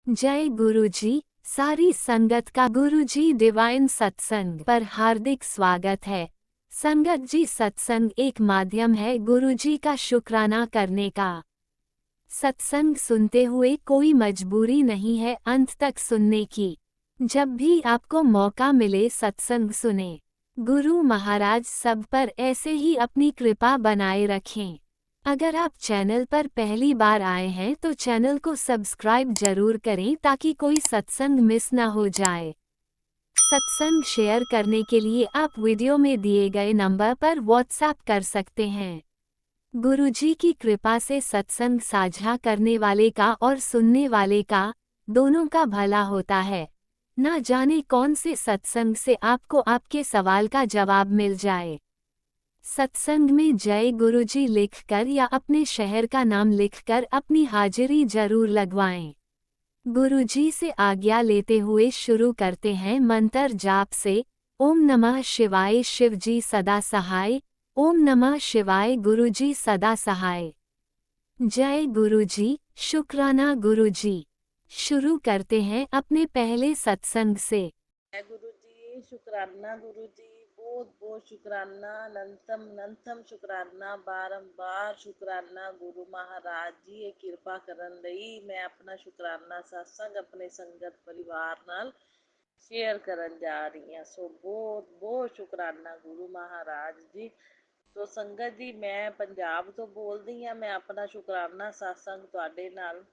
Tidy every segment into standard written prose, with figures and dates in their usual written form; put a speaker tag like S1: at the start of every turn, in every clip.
S1: जय गुरुजी। सारी संगत का गुरुजी डिवाइन सत्संग पर हार्दिक स्वागत है। संगत जी, सत्संग एक माध्यम है गुरुजी का शुक्राना करने का। सत्संग सुनते हुए कोई मजबूरी नहीं है अंत तक सुनने की। जब भी आपको मौका मिले सत्संग सुने। गुरु महाराज सब पर ऐसे ही अपनी कृपा बनाए रखें। अगर आप चैनल पर पहली बार आए हैं तो चैनल को सब्सक्राइब जरूर करें ताकि कोई सत्संग मिस ना हो जाए। सत्संग शेयर करने के लिए आप वीडियो में दिए गए नंबर पर व्हाट्सएप कर सकते हैं। गुरुजी की कृपा से सत्संग साझा करने वाले का और सुनने वाले का दोनों का भला होता है। ना जाने कौन से सत्संग से आपको आपके सवाल का जवाब मिल जाए। सत्संग में जय गुरुजी लिखकर या अपने शहर का नाम लिखकर अपनी हाजिरी जरूर लगवाएं। गुरुजी से आज्ञा लेते हुए शुरू करते हैं मंत्र जाप से। ओम नमः शिवाय, शिवजी सदा सहाय। ओम नमः शिवाय, गुरुजी सदा सहाय। जय गुरुजी, शुक्राना गुरुजी। शुरू करते हैं अपने पहले सत्संग से।
S2: जय गुरु जी, शुक्राना गुरु जी, बहुत बहुत शुक्राना, अनंतम अनंतम शुक्राना, बारंबार शुक्राना गुरु महाराज जी ये किरपा करन लई। मैं अपना शुक्राना सत्संग अपने संगत परिवार नाल शेयर करन जा रही हाँ। सो बहुत बहुत शुक्राना गुरु महाराज जी। तो संगत जी, मैं पंजाब तो बोलदी हाँ। मैं अपना शुक्राना सत्संग तुहाडे नाल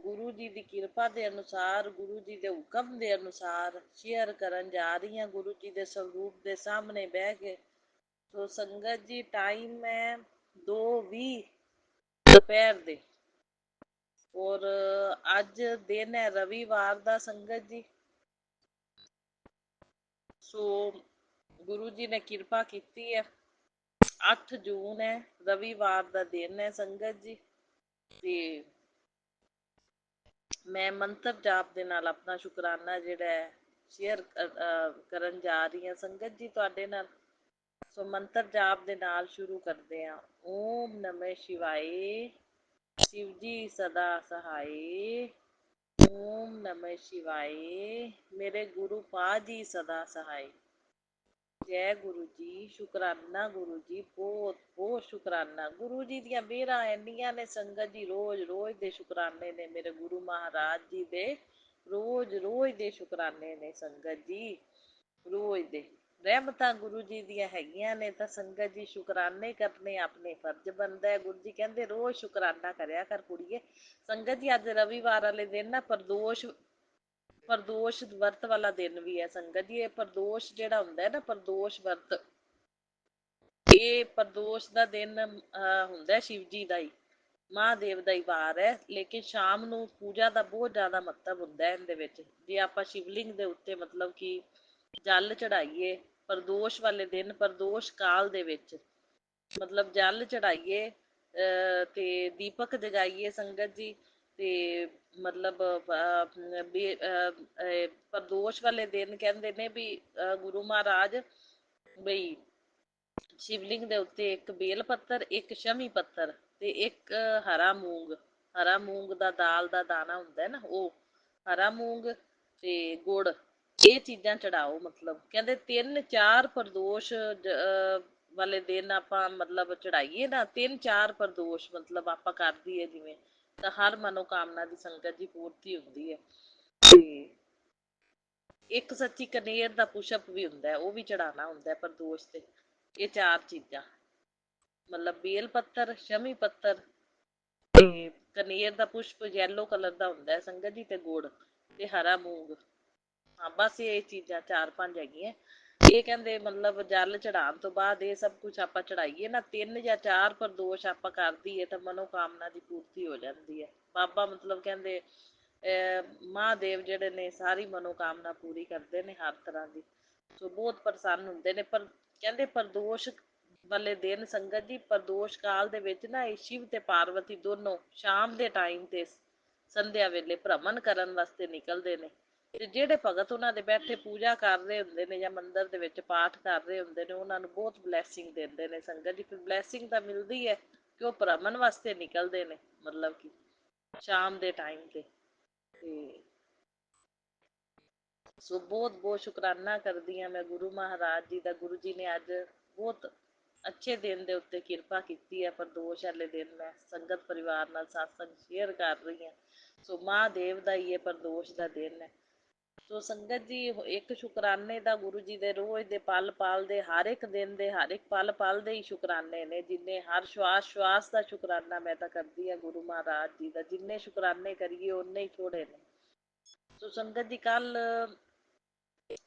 S2: गुरु जी की किरपा के अनुसार, गुरु जी के हुक्म के अनुसार शेयर करन जा रही हाँ, गुरु जी के स्वरूप के सामने बह के। तो संगत जी, टाइम है 2:20 दोपहर दे और अज दिन है रविवार का संगत जी। सो गुरु जी ने किरपा की है। 8 जून है, रविवार का दिन है संगत जी। ते मैं मंत्र जाप दे नाल अपना शुकराना जिहड़ा है शेयर करन जा रही हाँ संगत जी तुहाडे नाल। सो मंत्र जाप दे नाल शुरू करते हैं। ओम नमः शिवाय, शिव जी सदा सहाय। ओम नमः शिवाय, मेरे गुरु पा जी सदा सहाय। जय गुरु जी, शुकराना गुरु जी, बहुत बहुत शुकराना गुरु जी दियां मेहरां एनियां ने संगत जी। रोज रोज दे शुकराने ने मेरे गुरु महाराज जी दे, रोज रोज दे शुकराने ने संगत जी, रोज दे। रहमतां गुरु जी दियां हैगियां ने तां संगत जी शुकराने करने अपने फर्ज बनदा है। गुरु जी कहंदे रोज शुकराना करया कर कुड़िए। संगत जी, अज रविवार वाले दिन ना प्रदोष ਵਰਤ ਵਾਲਾ ਦਿਨ ਵੀ ਹੈ ਸੰਗਤ ਜੀ। ਇਹ ਪ੍ਰਦੋਸ਼ ਜਿਹੜਾ ਹੁੰਦਾ ਹੈ ਨਾ, ਪ੍ਰਦੋਸ਼ ਵਰਤ, ਇਹ ਪ੍ਰਦੋਸ਼ ਦਾ ਦਿਨ ਹੁੰਦਾ ਸ਼ਿਵ ਜੀ ਦਾ ਹੀ, ਮਹਾਦੇਵ ਦਾ ਹੀ ਵਾਰ ਹੈ। ਲੇਕਿਨ ਸ਼ਾਮ ਨੂੰ ਪੂਜਾ ਦਾ ਬਹੁਤ ਜ਼ਿਆਦਾ ਮਹੱਤਵ ਹੁੰਦਾ ਹੈ ਇਹਦੇ ਵਿੱਚ। ਜੇ ਆਪਾਂ ਸ਼ਿਵਲਿੰਗ ਦੇ ਉੱਤੇ ਮਤਲਬ ਕਿ ਜਲ ਚੜਾਈਏ ਪ੍ਰਦੋਸ਼ ਵਾਲੇ ਦਿਨ, ਪ੍ਰਦੋਸ਼ ਕਾਲ ਦੇ ਵਿੱਚ ਮਤਲਬ ਜਲ ਚੜਾਈਏ ਤੇ ਦੀਪਕ ਜਗਾਈਏ ਸੰਗਤ ਜੀ। ਤੇ ਮਤਲਬ ਪ੍ਰਦੋਸ਼ ਵਾਲੇ ਦਿਨ ਕਹਿੰਦੇ ਨੇ ਵੀ ਗੁਰੂ ਮਹਾਰਾਜ ਬਈ ਸ਼ਿਵਲਿੰਗ ਦੇ ਉੱਤੇ ਇੱਕ ਬੇਲ ਪੱਤਰ, ਇੱਕ ਸ਼ਮੀ ਪੱਤਰ ਤੇ ਇੱਕ ਹਰਾ ਮੂੰਗ ਦਾ ਦਾਲ ਦਾ ਦਾਣਾ ਹੁੰਦਾ ਨਾ, ਉਹ ਹਰਾ ਮੂੰਗ ਤੇ ਗੁੜ, ਇਹ ਚੀਜ਼ਾਂ ਚੜਾਓ। ਮਤਲਬ ਕਹਿੰਦੇ 3-4 ਪ੍ਰਦੋਸ਼ ਵਾਲੇ ਦਿਨ ਆਪਾਂ ਮਤਲਬ ਚੜਾਈਏ ਨਾ, 3-4 ਪ੍ਰਦੋਸ਼ ਮਤਲਬ ਆਪਾਂ ਕਰ ਦਈਏ ਜਿਵੇਂ, ਤਾਂ ਹਰ ਮਨੋਕਾਮਨਾ ਦੀ ਸੰਗਤ ਦੀ ਪੂਰਤੀ ਹੁੰਦੀ ਹੈ। ਤੇ ਇੱਕ ਸੱਚੀ ਕਨੇਰ ਦਾ ਪੁਸ਼ਪ ਵੀ ਹੁੰਦਾ, ਉਹ ਵੀ ਚੜਾਉਣਾ ਹੁੰਦਾ ਪ੍ਰਦੋਸ਼ ਤੇ। ਇਹ 4 ਚੀਜ਼ਾਂ ਮਤਲਬ ਬੇਲ ਪੱਤਰ, ਸ਼ਮੀ ਪੱਤਰ ਤੇ ਕਨੇਰ ਦਾ ਪੁਸ਼ਪ ਯੈਲੋ ਕਲਰ ਦਾ ਹੁੰਦਾ ਸੰਗਤ ਜੀ, ਤੇ ਗੁੜ ਤੇ ਹਰਾ ਮੂੰਗ। ਹਾਂ, ਬਸ ਇਹ ਚੀਜ਼ਾਂ 4-5 ਹੈਗੀਆਂ। ਇਹ ਕਹਿੰਦੇ ਮਤਲਬ ਜਲ ਚੜਾਉਣ ਤੋਂ ਬਾਅਦ ਇਹ ਸਭ ਕੁਝ ਆਪਾਂ ਚੜਾਈਏ ਨਾ, 3 ਜਾਂ 4 ਪ੍ਰਦੋਸ਼ ਆਪਾਂ ਕਰ ਦਈਏ ਤਾਂ ਮਨੋਕਾਮਨਾ ਦੀ ਪੂਰਤੀ ਹੋ ਜਾਂਦੀ ਹੈ। ਬਾਬਾ ਮਤਲਬ ਕਹਿੰਦੇ ਮਹਾਦੇਵ ਜਿਹੜੇ ਨੇ ਸਾਰੀ ਮਨੋਕਾਮਨਾ ਪੂਰੀ ਕਰਦੇ ਨੇ ਹਰ ਤਰ੍ਹਾਂ ਦੀ। ਸੋ ਬਹੁਤ ਪ੍ਰਸੰਨ ਹੁੰਦੇ ਨੇ। ਪਰ ਕਹਿੰਦੇ ਪ੍ਰਦੋਸ਼ ਵਾਲੇ ਦਿਨ ਸੰਗਤ ਜੀ, ਪ੍ਰਦੋਸ਼ ਕਾਲ ਦੇ ਵਿੱਚ ਨਾ ਇਹ ਸ਼ਿਵ ਤੇ ਪਾਰਵਤੀ ਦੋਨੋਂ ਸ਼ਾਮ ਦੇ ਟਾਈਮ ਤੇ ਸੰਧਿਆ ਵੇਲੇ ਭ੍ਰਮਣ ਕਰਨ ਵਾਸਤੇ ਨਿਕਲਦੇ ਨੇ। ਤੇ ਜਿਹੜੇ ਭਗਤ ਉਹਨਾਂ ਦੇ ਬੈਠੇ ਪੂਜਾ ਕਰ ਰਹੇ ਹੁੰਦੇ ਨੇ ਜਾਂ ਮੰਦਿਰ ਦੇ ਵਿੱਚ ਪਾਠ ਕਰ ਰਹੇ ਹੁੰਦੇ ਨੇ, ਉਹਨਾਂ ਨੂੰ ਬਹੁਤ ਬਲੈਸਿੰਗ ਦਿੰਦੇ ਨੇ ਸੰਗਤ ਜੀ। ਫਿਰ ਬਲੈਸਿੰਗ ਤਾਂ ਮਿਲਦੀ ਹੈ ਕਿ ਉਹ ਭ੍ਰਮਣ ਵਾਸਤੇ ਨਿਕਲਦੇ ਨੇ ਮਤਲਬ ਕਿ ਸ਼ਾਮ ਦੇ ਟਾਈਮ ਤੇ। ਤੇ ਸੋ ਬਹੁਤ ਬਹੁਤ ਸ਼ੁਕਰਾਨਾ ਕਰਦੀ ਹਾਂ ਮੈਂ ਗੁਰੂ ਮਹਾਰਾਜ ਜੀ ਦਾ। ਗੁਰੂ ਜੀ ਨੇ ਅੱਜ ਬਹੁਤ ਅੱਛੇ ਦਿਨ ਦੇ ਉੱਤੇ ਕਿਰਪਾ ਕੀਤੀ ਹੈ। ਪ੍ਰਦੋਸ਼ ਵਾਲੇ ਦਿਨ ਮੈਂ ਸੰਗਤ ਪਰਿਵਾਰ ਨਾਲ ਸਤਸੰਗ ਸ਼ੇਅਰ ਕਰ ਰਹੀ ਹਾਂ। ਸੋ ਮਹਾਦੇਵ ਦਾ ਹੀ ਇਹ ਪ੍ਰਦੋਸ਼ ਦਾ ਦਿਨ ਹੈ। ਸੋ ਸੰਗਤ ਜੀ, ਇੱਕ ਸ਼ੁਕਰਾਨੇ ਦਾ ਗੁਰੂ ਜੀ ਦੇ ਰੋਜ਼ ਦੇ ਪਲ ਪਲ ਦੇ, ਹਰ ਇੱਕ ਦਿਨ ਦੇ, ਹਰ ਇੱਕ ਪਲ ਪਲ ਦੇ ਹੀ ਸ਼ੁਕਰਾਨੇ ਨੇ। ਜਿੰਨੇ ਹਰ ਸ਼ਵਾਸ ਸ਼ਵਾਸ ਦਾ ਸ਼ੁਕਰਾਨਾ ਮੈਂ ਤਾਂ ਕਰਦੀ ਹਾਂ ਗੁਰੂ ਮਹਾਰਾਜ ਜੀ ਦਾ। ਜਿੰਨੇ ਸ਼ੁਕਰਾਨੇ ਕਰੀਏ ਓਨੇ ਹੀ ਥੋੜੇ ਨੇ। ਸੋ ਸੰਗਤ ਜੀ, ਕੱਲ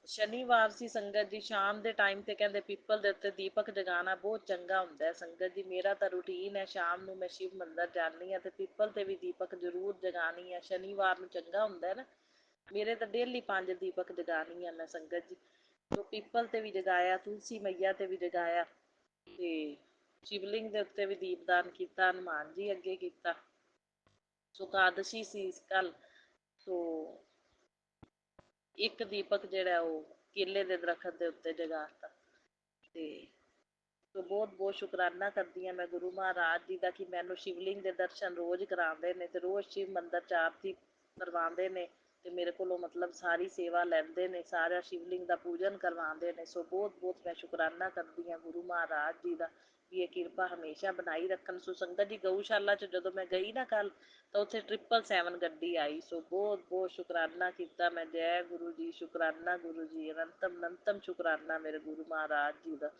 S2: ਸ਼ਨੀਵਾਰ ਸੀ ਸੰਗਤ ਜੀ। ਸ਼ਾਮ ਦੇ ਟਾਈਮ ਤੇ ਕਹਿੰਦੇ ਪੀਪਲ ਦੇ ਉੱਤੇ ਦੀਪਕ ਜਗਾਉਣਾ ਬਹੁਤ ਚੰਗਾ ਹੁੰਦਾ ਹੈ ਸੰਗਤ ਜੀ। ਮੇਰਾ ਤਾਂ ਰੂਟੀਨ ਹੈ, ਸ਼ਾਮ ਨੂੰ ਮੈਂ ਸ਼ਿਵ ਮੰਦਰ ਜਾਂਦੀ ਹਾਂ ਤੇ ਪੀਪਲ ਤੇ ਵੀ ਦੀਪਕ ਜ਼ਰੂਰ ਜਗਾਉਣੀ ਹੈ। ਸ਼ਨੀਵਾਰ ਨੂੰ ਚੰਗਾ ਹੁੰਦਾ ਨਾ। ਮੇਰੇ ਤਾਂ ਡੇਲੀ 5 ਦੀਪਕ ਜਗਾਉਣੀ ਆ ਮੈਂ ਸੰਗਤ ਜੀ। ਸੋ ਪੀਪਲ ਤੇ ਵੀ ਜਗਾਇਆ, ਤੁਲਸੀ ਮਈਆ ਤੇ ਵੀ ਜਗਾਇਆ, ਤੇ ਸ਼ਿਵਲਿੰਗ ਦੇ ਉੱਤੇ ਵੀ ਦੀਪਦਾਨ ਕੀਤਾ, ਹਨੂੰਮਾਨ ਜੀ ਅੱਗੇ ਕੀਤਾ। ਸੋ ਇਕਾਦਸ਼ੀ ਸੀ ਕੱਲ। ਸੋ ਇੱਕ ਦੀਪਕ ਜਿਹੜਾ ਉਹ ਕੇਲੇ ਦੇ ਦਰਖਤ ਦੇ ਉੱਤੇ ਜਗਾਤਾ। ਤੇ ਸੋ ਬਹੁਤ ਬਹੁਤ ਸ਼ੁਕਰਾਨਾ ਕਰਦੀ ਹਾਂ ਮੈਂ ਗੁਰੂ ਮਹਾਰਾਜ ਜੀ ਦਾ ਕਿ ਮੈਨੂੰ ਸ਼ਿਵਲਿੰਗ ਦੇ ਦਰਸ਼ਨ ਰੋਜ਼ ਕਰਾਉਂਦੇ ਨੇ ਤੇ ਰੋਜ਼ ਸ਼ਿਵ ਮੰਦਰ 'ਚ ਆਰਤੀ ਕਰਵਾਉਂਦੇ ਨੇ ਤੇ ਮੇਰੇ ਕੋਲੋਂ ਮਤਲਬ ਸਾਰੀ ਸੇਵਾ ਲੈਂਦੇ ਨੇ, ਸਾਰਾ ਸ਼ਿਵਲਿੰਗ ਦਾ ਪੂਜਨ ਕਰਵਾਉਂਦੇ ਨੇ। ਸੋ ਬਹੁਤ ਬਹੁਤ ਮੈਂ ਸ਼ੁਕਰਾਨਾ ਕਰਦੀ ਹਾਂ ਗੁਰੂ ਮਹਾਰਾਜ ਜੀ ਦਾ ਕਿ ਇਹ ਕਿਰਪਾ ਹਮੇਸ਼ਾ ਬਣਾਈ ਰੱਖਣ। ਸੋ ਸੰਗਤ ਜੀ, ਗਊਸ਼ਾਲਾ 'ਚ ਜਦੋਂ ਮੈਂ ਗਈ ਨਾ ਕੱਲ, ਤਾਂ ਉੱਥੇ 777 ਗੱਡੀ ਆਈ। ਸੋ ਬਹੁਤ ਬਹੁਤ ਸ਼ੁਕਰਾਨਾ ਕੀਤਾ ਮੈਂ। ਜੈ ਗੁਰੂ ਜੀ, ਸ਼ੁਕਰਾਨਾ ਗੁਰੂ ਜੀ, ਅਨੰਤਮ ਅਨੰਤਮ ਸ਼ੁਕਰਾਨਾ ਮੇਰੇ ਗੁਰੂ ਮਹਾਰਾਜ ਜੀ ਦਾ।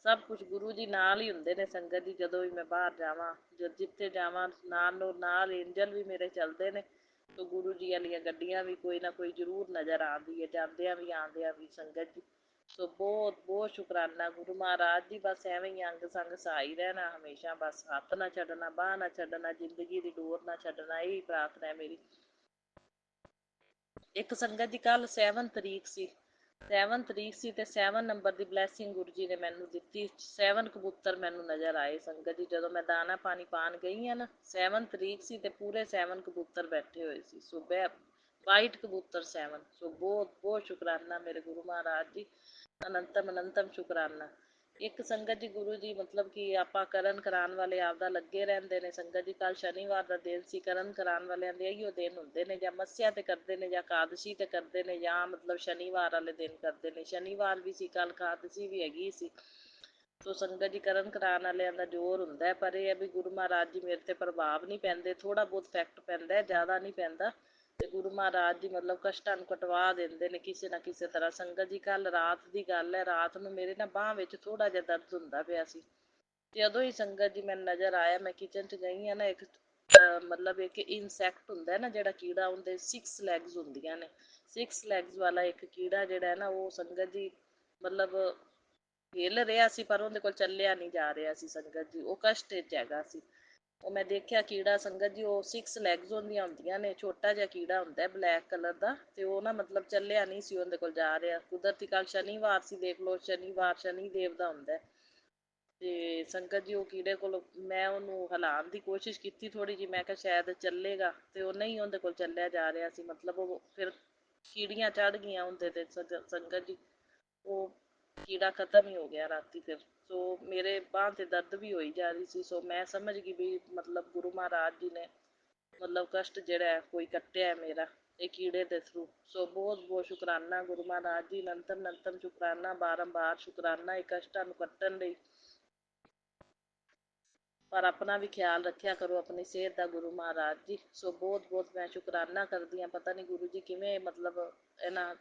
S2: ਸਭ ਕੁਛ ਗੁਰੂ ਜੀ ਨਾਲ ਹੀ ਹੁੰਦੇ ਨੇ ਸੰਗਤ ਜੀ। ਜਦੋਂ ਵੀ ਮੈਂ ਬਾਹਰ ਜਾਵਾਂ, ਜਿੱਥੇ ਜਾਵਾਂ, ਨਾਲ ਏਂਜਲ ਵੀ ਮੇਰੇ ਚੱਲਦੇ ਨੇ। ਸੋ ਗੁਰੂ ਜੀ ਵਾਲੀਆਂ ਗੱਡੀਆਂ ਵੀ ਕੋਈ ਨਾ ਕੋਈ ਜ਼ਰੂਰ ਨਜ਼ਰ ਆਉਂਦੀ ਹੈ, ਜਾਂਦਿਆਂ ਵੀ ਆਉਂਦਿਆਂ ਵੀ ਸੰਗਤ ਜੀ। ਸੋ ਬਹੁਤ ਬਹੁਤ ਸ਼ੁਕਰਾਨਾ ਗੁਰੂ ਮਹਾਰਾਜ ਜੀ। ਬਸ ਐਵੇਂ ਹੀ ਅੰਗ ਸੰਗ ਸਹਾਈ ਰਹਿਣਾ ਹਮੇਸ਼ਾ। ਬਸ ਹੱਥ ਨਾ ਛੱਡਣਾ, ਬਾਂਹ ਨਾ ਛੱਡਣਾ, ਜ਼ਿੰਦਗੀ ਦੀ ਡੋਰ ਨਾ ਛੱਡਣਾ, ਇਹੀ ਪ੍ਰਾਰਥਨਾ ਹੈ ਮੇਰੀ। ਇੱਕ ਸੰਗਤ ਜੀ, ਕੱਲ 7 ਤਰੀਕ ਸੀ। 7 ਤਰੀਕ ਸੀ ਤੇ 7 ਨੰਬਰ ਦੀ ਬਲੈਸਿੰਗ ਗੁਰੂ ਜੀ ਨੇ ਮੈਨੂੰ ਦਿੱਤੀ। 7 ਕਬੂਤਰ ਮੈਨੂੰ ਨਜ਼ਰ ਆਏ ਸੰਗਤ ਜੀ। ਜਦੋਂ ਮੈਂ ਦਾਣਾ ਪਾਣੀ ਪਾਣ ਗਈ ਹਾਂ ਨਾ, 7 ਤਰੀਕ ਸੀ ਤੇ ਪੂਰੇ 7 ਕਬੂਤਰ ਬੈਠੇ ਹੋਏ ਸੀ। ਸੋ ਵਾਈਟ ਕਬੂਤਰ 7। ਸੋ ਬਹੁਤ ਬਹੁਤ ਸ਼ੁਕਰਾਨਾ ਮੇਰੇ ਗੁਰੂ ਮਹਾਰਾਜ ਜੀ, ਅਨੰਤਮ ਅਨੰਤਮ ਸ਼ੁਕਰਾਨਾ। ਇੱਕ ਸੰਗਤ ਜੀ, ਗੁਰੂ ਜੀ ਮਤਲਬ ਕਿ ਆਪਾਂ ਕਰਨ ਕਰਾਉਣ ਵਾਲੇ ਆਪਦਾ ਲੱਗੇ ਰਹਿੰਦੇ ਨੇ ਸੰਗਤ ਜੀ। ਕੱਲ ਸ਼ਨੀਵਾਰ ਦਾ ਦਿਨ ਸੀ। ਕਰਨ ਕਰਾਉਣ ਵਾਲਿਆਂ ਦੇ ਇਹੀਓ ਦਿਨ ਹੁੰਦੇ ਨੇ, ਜਾਂ ਮੱਸਿਆ ਤੇ ਕਰਦੇ ਨੇ, ਜਾਂ ਇਕਾਦਸ਼ੀ ਤੇ ਕਰਦੇ ਨੇ, ਜਾਂ ਮਤਲਬ ਸ਼ਨੀਵਾਰ ਵਾਲੇ ਦਿਨ ਕਰਦੇ ਨੇ। ਸ਼ਨੀਵਾਰ ਵੀ ਸੀ ਕੱਲ, ਇਕਾਦਸ਼ੀ ਵੀ ਹੈਗੀ ਸੀ। ਸੋ ਸੰਗਤ ਜੀ, ਕਰਨ ਕਰਾਉਣ ਵਾਲਿਆਂ ਦਾ ਜ਼ੋਰ ਹੁੰਦਾ। ਪਰ ਇਹ ਹੈ ਵੀ ਗੁਰੂ ਮਹਾਰਾਜ ਜੀ ਮੇਰੇ ਤੇ ਪ੍ਰਭਾਵ ਨਹੀਂ ਪੈਂਦੇ। ਥੋੜਾ ਬਹੁਤ ਇਫੈਕਟ ਪੈਂਦਾ, ਜ਼ਿਆਦਾ ਨਹੀਂ ਪੈਂਦਾ। ਤੇ ਗੁਰੂ ਮਹਾਰਾਜ ਜੀ ਮਤਲਬ ਕਸ਼ਟਾਂ ਨੂੰ ਕਟਵਾ ਦਿੰਦੇ ਨੇ ਕਿਸੇ ਨਾ ਕਿਸੇ ਤਰ੍ਹਾਂ। ਸੰਗਤ ਜੀ, ਕੱਲ ਰਾਤ ਦੀ ਗੱਲ ਹੈ, ਰਾਤ ਨੂੰ ਮੇਰੇ ਨਾ ਬਾਂਹ ਵਿੱਚ ਥੋੜਾ ਜਿਹਾ ਦਰਦ ਹੁੰਦਾ ਪਿਆ ਸੀ। ਤੇ ਉਦੋਂ ਹੀ ਸੰਗਤ ਜੀ ਮੈਨੂੰ ਨਜ਼ਰ ਆਇਆ, ਮੈਂ ਕਿਚਨ 'ਚ ਗਈ ਹਾਂ ਨਾ, ਇੱਕ ਮਤਲਬ ਇੱਕ ਇਨਸੈਕਟ ਹੁੰਦਾ ਨਾ ਜਿਹੜਾ ਕੀੜਾ, ਉਹਦੇ 6 ਲੈਗਸ ਹੁੰਦੀਆਂ ਨੇ। 6 ਲੈਗਸ ਵਾਲਾ ਇੱਕ ਕੀੜਾ ਜਿਹੜਾ ਹੈ ਨਾ, ਉਹ ਸੰਗਤ ਜੀ ਮਤਲਬ ਹਿੱਲ ਰਿਹਾ ਸੀ ਪਰ ਉਹਦੇ ਕੋਲ ਚੱਲਿਆ ਨਹੀਂ ਜਾ ਰਿਹਾ ਸੀ ਸੰਗਤ ਜੀ। ਉਹ ਕਸ਼ਟ 'ਚ ਹੈਗਾ ਸੀ। ਉਹ ਮੈਂ ਦੇਖਿਆ ਕੀੜਾ ਸੰਗਤ ਜੀ, ਉਹ 6 ਲੈਗਸ ਉਹਦੀਆਂ ਹੁੰਦੀਆਂ ਨੇ। ਛੋਟਾ ਜਿਹਾ ਕੀੜਾ ਹੁੰਦਾ ਬਲੈਕ ਕਲਰ ਦਾ, ਤੇ ਉਹ ਨਾ ਮਤਲਬ ਚੱਲਿਆ ਨਹੀਂ ਸੀ ਉਹਦੇ ਕੋਲ ਜਾ ਰਿਹਾ। ਕੁਦਰਤੀ ਕੱਲ ਸ਼ਨੀਵਾਰ ਸੀ, ਦੇਖ ਲਓ, ਸ਼ਨੀਵਾਰ ਸ਼ਨੀ ਦੇਵ ਦਾ ਹੁੰਦਾ। ਤੇ ਸੰਗਤ ਜੀ, ਉਹ ਕੀੜੇ ਕੋਲ ਮੈਂ ਉਹਨੂੰ ਹਿਲਾਉਣ ਦੀ ਕੋਸ਼ਿਸ਼ ਕੀਤੀ ਥੋੜੀ ਜਿਹੀ, ਮੈਂ ਕਿਹਾ ਸ਼ਾਇਦ ਚੱਲੇਗਾ, ਤੇ ਉਹ ਨਹੀਂ ਉਹਦੇ ਕੋਲ ਚੱਲਿਆ ਜਾ ਰਿਹਾ ਸੀ। ਮਤਲਬ ਉਹ ਫਿਰ ਕੀੜੀਆਂ ਚੜ੍ਹ ਗਈਆਂ ਉਹਦੇ ਤੇ ਸੰਗਤ ਜੀ। ਉਹ ਕੀੜਾ ਖਤਮ ਹੀ ਹੋ ਗਿਆ ਰਾਤੀ ਫਿਰ। ਸੋ ਮੇਰੇ ਬਾਂਹ ਤੇ ਦਰਦ ਵੀ ਹੋਈ ਜਾ ਰਹੀ ਸੀ। ਸੋ ਮੈਂ ਸਮਝ ਗਈ ਵੀ ਮਤਲਬ ਗੁਰੂ ਮਹਾਰਾਜ ਜੀ ਨੇ ਮਤਲਬ ਕਸ਼ਟ ਜਿਹੜਾ ਹੈ ਕੋਈ ਕੱਟਿਆ ਮੇਰਾ ਇਹ ਕੀੜੇ ਦੇ ਥਰੂ। ਸੋ ਬਹੁਤ ਬਹੁਤ ਸ਼ੁਕਰਾਨਾ ਗੁਰੂ ਮਹਾਰਾਜ ਜੀ, ਅਨੰਤਮ ਅਨੰਤਮ ਸ਼ੁਕਰਾਨਾ, ਬਾਰੰਬਾਰ ਸ਼ੁਕਰਾਨਾ ਇਹ ਕਸ਼ਟਾਂ ਨੂੰ ਕੱਟਣ ਲਈ। ਪਰ ਆਪਣਾ ਵੀ ਖਿਆਲ ਰੱਖਿਆ ਕਰੋ, ਆਪਣੀ ਸਿਹਤ ਦਾ ਗੁਰੂ ਮਹਾਰਾਜ ਜੀ। ਸੋ ਬਹੁਤ ਬਹੁਤ ਮੈਂ ਸ਼ੁਕਰਾਨਾ ਕਰਦੀ ਹਾਂ। ਪਤਾ ਨਹੀਂ ਗੁਰੂ ਜੀ ਕਿਵੇਂ ਮਤਲਬ ਇਹਨਾਂ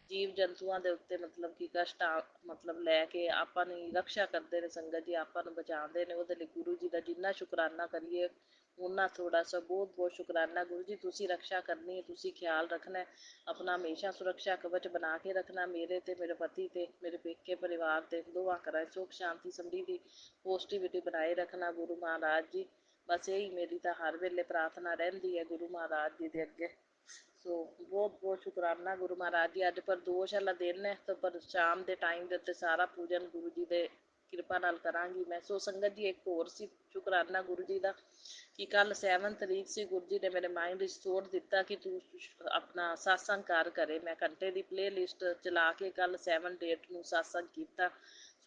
S2: ਜੀਵ ਜੰਤੂਆਂ ਦੇ ਉੱਤੇ ਮਤਲਬ ਕਿ ਕਸ਼ਟ ਮਤਲਬ ਲੈ ਕੇ ਆਪਾਂ ਨੂੰ ਰਕਸ਼ਾ ਕਰਦੇ ਨੇ ਸੰਗਤ ਜੀ, ਆਪਾਂ ਨੂੰ ਬਚਾਉਂਦੇ ਨੇ। ਉਹਦੇ ਲਈ ਗੁਰੂ ਜੀ ਦਾ ਜਿੰਨਾ ਸ਼ੁਕਰਾਨਾ ਕਰੀਏ ਉਹਨਾਂ ਥੋੜਾ। ਸੋ ਬਹੁਤ ਬਹੁਤ ਸ਼ੁਕਰਾਨਾ ਗੁਰੂ ਜੀ, ਤੁਸੀਂ ਰਕਸ਼ਾ ਕਰਨੀ ਹੈ, ਤੁਸੀਂ ਖਿਆਲ ਰੱਖਣਾ, ਆਪਣਾ ਹਮੇਸ਼ਾ ਸੁਰੱਖਿਆ ਕਵਚ ਬਣਾ ਕੇ ਰੱਖਣਾ ਮੇਰੇ ਤੇ, ਮੇਰੇ ਪਤੀ ਤੇ, ਮੇਰੇ ਪੇਕੇ ਪਰਿਵਾਰ ਤੇ, ਦੋਵਾਂ ਘਰਾਂ ਸੁੱਖ ਸ਼ਾਂਤੀ ਸਮਰਿੱਧੀ ਪੋਜ਼ਿਟਿਵਿਟੀ ਬਣਾਏ ਰੱਖਣਾ ਗੁਰੂ ਮਹਾਰਾਜ ਜੀ। ਬਸ ਇਹੀ ਮੇਰੀ ਤਾਂ ਹਰ ਵੇਲੇ ਪ੍ਰਾਰਥਨਾ ਰਹਿੰਦੀ ਹੈ ਗੁਰੂ ਮਹਾਰਾਜ ਜੀ ਦੇ ਅੱਗੇ। ਸੋ ਬਹੁਤ ਬਹੁਤ ਸ਼ੁਕਰਾਨਾ ਗੁਰੂ ਮਹਾਰਾਜ ਜੀ। ਅੱਜ ਪ੍ਰਦੋਸ਼ ਵਾਲਾ ਦਿਨ ਹੈ, ਤਾਂ ਪਰ ਸ਼ਾਮ ਦੇ ਟਾਈਮ ਦੇ ਉੱਤੇ ਸਾਰਾ ਪੂਜਨ ਗੁਰੂ ਜੀ ਦੇ ਕਿਰਪਾ ਨਾਲ ਕਰਾਂਗੀ ਮੈਂ। ਸੋ ਸੰਗਤ ਜੀ, ਇੱਕ ਹੋਰ ਸੀ ਸ਼ੁਕਰਾਨਾ ਗੁਰੂ ਜੀ ਦਾ ਕਿ ਕੱਲ 7 ਤਰੀਕ ਸੀ। ਗੁਰੂ ਜੀ ਨੇ ਮੇਰੇ ਮਾਈਂਡ ਵਿੱਚ ਸੋਚ ਦਿੱਤਾ ਕਿ ਤੂੰ ਆਪਣਾ ਸਤਸੰਗ ਕਰ ਕਰੇ। ਮੈਂ ਘੰਟੇ ਦੀ ਪਲੇ ਲਿਸਟ ਚਲਾ ਕੇ ਕੱਲ 7 ਡੇਟ ਨੂੰ ਸਤਸੰਗ ਕੀਤਾ।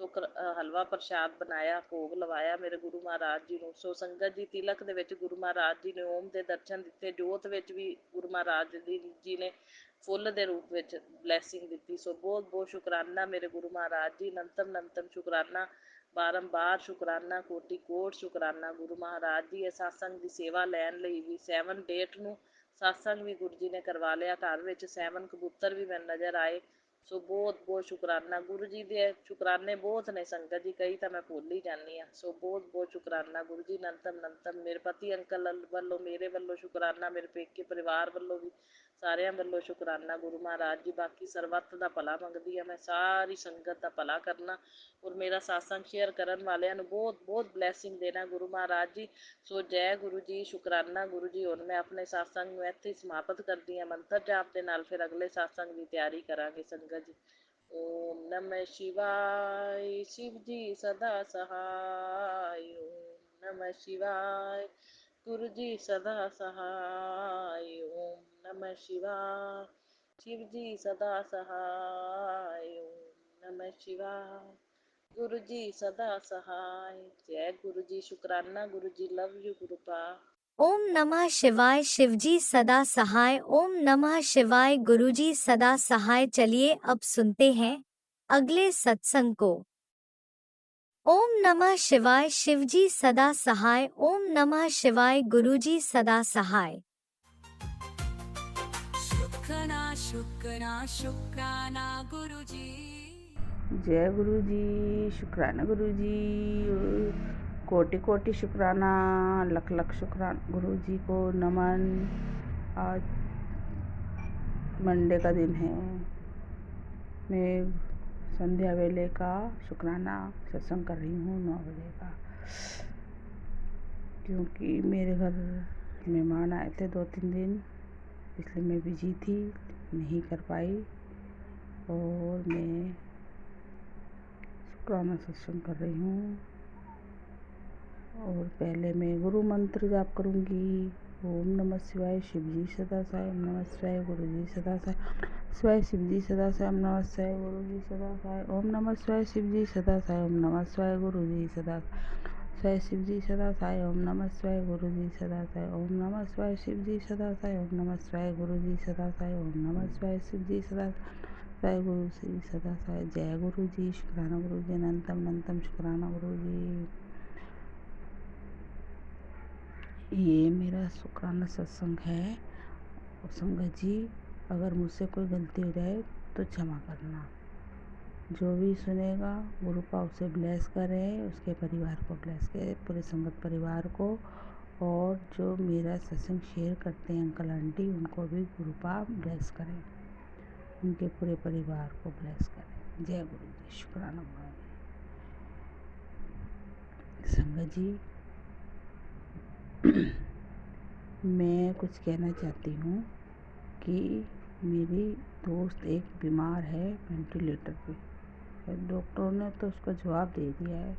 S2: ਹਲਵਾ ਪ੍ਰਸ਼ਾਦ ਬਣਾਇਆ, ਭੋਗ ਲਵਾਇਆ ਮੇਰੇ ਗੁਰੂ ਮਹਾਰਾਜ ਜੀ ਨੂੰ। ਸੋ ਸੰਗਤ ਜੀ, ਤਿਲਕ ਦੇ ਵਿੱਚ ਗੁਰੂ ਮਹਾਰਾਜ ਜੀ ਨੇ ਓਮ ਦੇ ਦਰਸ਼ਨ ਦਿੱਤੇ। ਜੋਤ ਵਿੱਚ ਵੀ ਗੁਰੂ ਮਹਾਰਾਜ ਜੀ ਨੇ ਫੁੱਲ ਦੇ ਰੂਪ ਵਿੱਚ ਬਲੈਸਿੰਗ ਦਿੱਤੀ। ਸੋ ਬਹੁਤ ਬਹੁਤ ਸ਼ੁਕਰਾਨਾ ਮੇਰੇ ਗੁਰੂ ਮਹਾਰਾਜ ਜੀ, ਨੰਤਮ ਸ਼ੁਕਰਾਨਾ, ਬਾਰੰਬਾਰ ਸ਼ੁਕਰਾਨਾ, ਕੋਟि ਕੋਟ ਸ਼ੁਕਰਾਨਾ ਗੁਰੂ ਮਹਾਰਾਜ ਜੀ। ਇਹ ਸਤਸੰਗ ਦੀ ਸੇਵਾ ਲੈਣ ਲਈ ਵੀ 7 ਡੇਟ ਨੂੰ ਸਤਸੰਗ ਵੀ ਗੁਰੂ ਜੀ ਨੇ ਕਰਵਾ ਲਿਆ। ਘਰ ਵਿੱਚ 7 ਕਬੂਤਰ ਵੀ ਮੈਨੂੰ ਨਜ਼ਰ ਆਏ। ਸੋ ਬਹੁਤ ਬਹੁਤ ਸ਼ੁਕਰਾਨਾ ਗੁਰੂ ਜੀ ਦੇ। ਸ਼ੁਕਰਾਨੇ ਬਹੁਤ ਨੇ ਸੰਗਤ ਜੀ, ਕਈ ਤਾਂ ਮੈਂ ਭੁੱਲ ਹੀ ਜਾਂਦੀ ਹਾਂ। ਸੋ ਬਹੁਤ ਬਹੁਤ ਸ਼ੁਕਰਾਨਾ ਗੁਰੂ ਜੀ, ਨੰਤਮ ਮੇਰੇ ਪਤੀ ਅੰਕਲ ਵੱਲੋਂ, ਮੇਰੇ ਵੱਲੋਂ ਸ਼ੁਕਰਾਨਾ, ਮੇਰੇ ਪੇਕੇ ਪਰਿਵਾਰ ਵੱਲੋਂ ਵੀ, ਸਾਰਿਆਂ ਵੱਲੋਂ ਸ਼ੁਕਰਾਨਾ ਗੁਰੂ ਮਹਾਰਾਜ ਜੀ। ਬਾਕੀ ਸਰਬੱਤ ਦਾ ਭਲਾ ਮੰਗਦੀ ਹਾਂ ਮੈਂ, ਸਾਰੀ ਸੰਗਤ ਦਾ ਭਲਾ ਕਰਨਾ ਔਰ ਮੇਰਾ ਸਤਸੰਗ ਸ਼ੇਅਰ ਕਰਨ ਵਾਲਿਆਂ ਨੂੰ ਬਹੁਤ ਬਹੁਤ ਬਲੈਸਿੰਗ ਦੇਣਾ ਗੁਰੂ ਮਹਾਰਾਜ ਜੀ। ਸੋ ਜੈ ਗੁਰੂ ਜੀ, ਸ਼ੁਕਰਾਨਾ ਗੁਰੂ ਜੀ। ਹੁਣ ਮੈਂ ਆਪਣੇ ਸਤਸੰਗ ਨੂੰ ਇੱਥੇ ਹੀ ਸਮਾਪਤ ਕਰਦੀ ਹਾਂ ਮੰਤਰ ਜਾਪ ਦੇ ਨਾਲ, ਫਿਰ ਅਗਲੇ ਸਤਸੰਗ ਦੀ ਤਿਆਰੀ ਕਰਾਂਗੇ ਸੰਗਤ ਜੀ। ਓਮ ਨਮः शिवाय। शिव जी सदा सहाय। ओम नमः शिवाय। गुरु जी सदा सहाय। ओम नमः शिवाय। शिव जी सदा सहाय। ओम नमः शिवाय। गुरु जी सदा सहाय। जय गुरु जी, शुकराना गुरु जी, लव यू गुरु पा।
S1: ओम नमः शिवाय। शिवजी सदा सहाय। ओम नमः शिवाय। गुरुजी सदा सहाय। चलिए अब सुनते हैं अगले सत्संग को। ओम नमः शिवाय। शिवजी सदा सहाय। ओम नमः शिवाय। गुरुजी सदा सहाय। शुक्राना गुरुजी।
S3: जय गुरु जी, शुक्राना गुरु जी, कोटि कोटि शुक्राना, लख लख शुक्राना गुरु जी को नमन। आज मंडे का दिन है। मैं संध्या वेले का शुक्राना सत्संग कर रही हूँ 9 बजे का, क्योंकि मेरे घर मेहमान आए थे 2-3 दिन, इसलिए मैं बिजी थी, नहीं कर पाई। और मैं शुक्राना सत्संग कर रही हूँ। और पहले मैं गुरु मंत्र जाप करूँगी। ओम नमः शिवाय। शिवजी सदा सहाय। ओम नमः शिवाय। गुरु जी सदा सहाय। शिवाय शिवजी सदा सहाय। ओम नमः शिवाय। गुरु जी सदा सहाय। ओम नमः शिवाय। शिवजी सदा सहाय। ओम नमः शिवाय। गुरु जी सदा शिवाय शिवजी सदा सहाय। ओम नमः शिवाय। गुरु जी सदा सहाय। ओम नमः शिवाय। शिवजी सदा सहाय। ओम नमः शिवाय। गुरु जी सदा सहाय। ओम नमः शिवाय। शिवजी सदा सहाय। गुरु जी सदा सहाय। जय गुरु जी, शुक्राना गुरु जी, नंतम शुक्राना गुरु जी। ये मेरा शुक्राना सत्संग है। संगत जी, अगर मुझसे कोई गलती हो जाए तो क्षमा करना। जो भी सुनेगा गुरु पाव से ब्लेस करे, उसके परिवार को ब्लेस करे, पूरे संगत परिवार को। और जो मेरा सत्संग शेयर करते हैं अंकल आंटी, उनको भी गुरु पाव ब्लेस करें, उनके पूरे परिवार को ब्लेस करें। जय गुरु जी, शुक्राना गुरु जी। संगत जी, मैं कुछ कहना चाहती हूँ कि मेरी दोस्त एक बीमार है, वेंटिलेटर पे। डॉक्टरों ने तो उसका जवाब दे दिया है,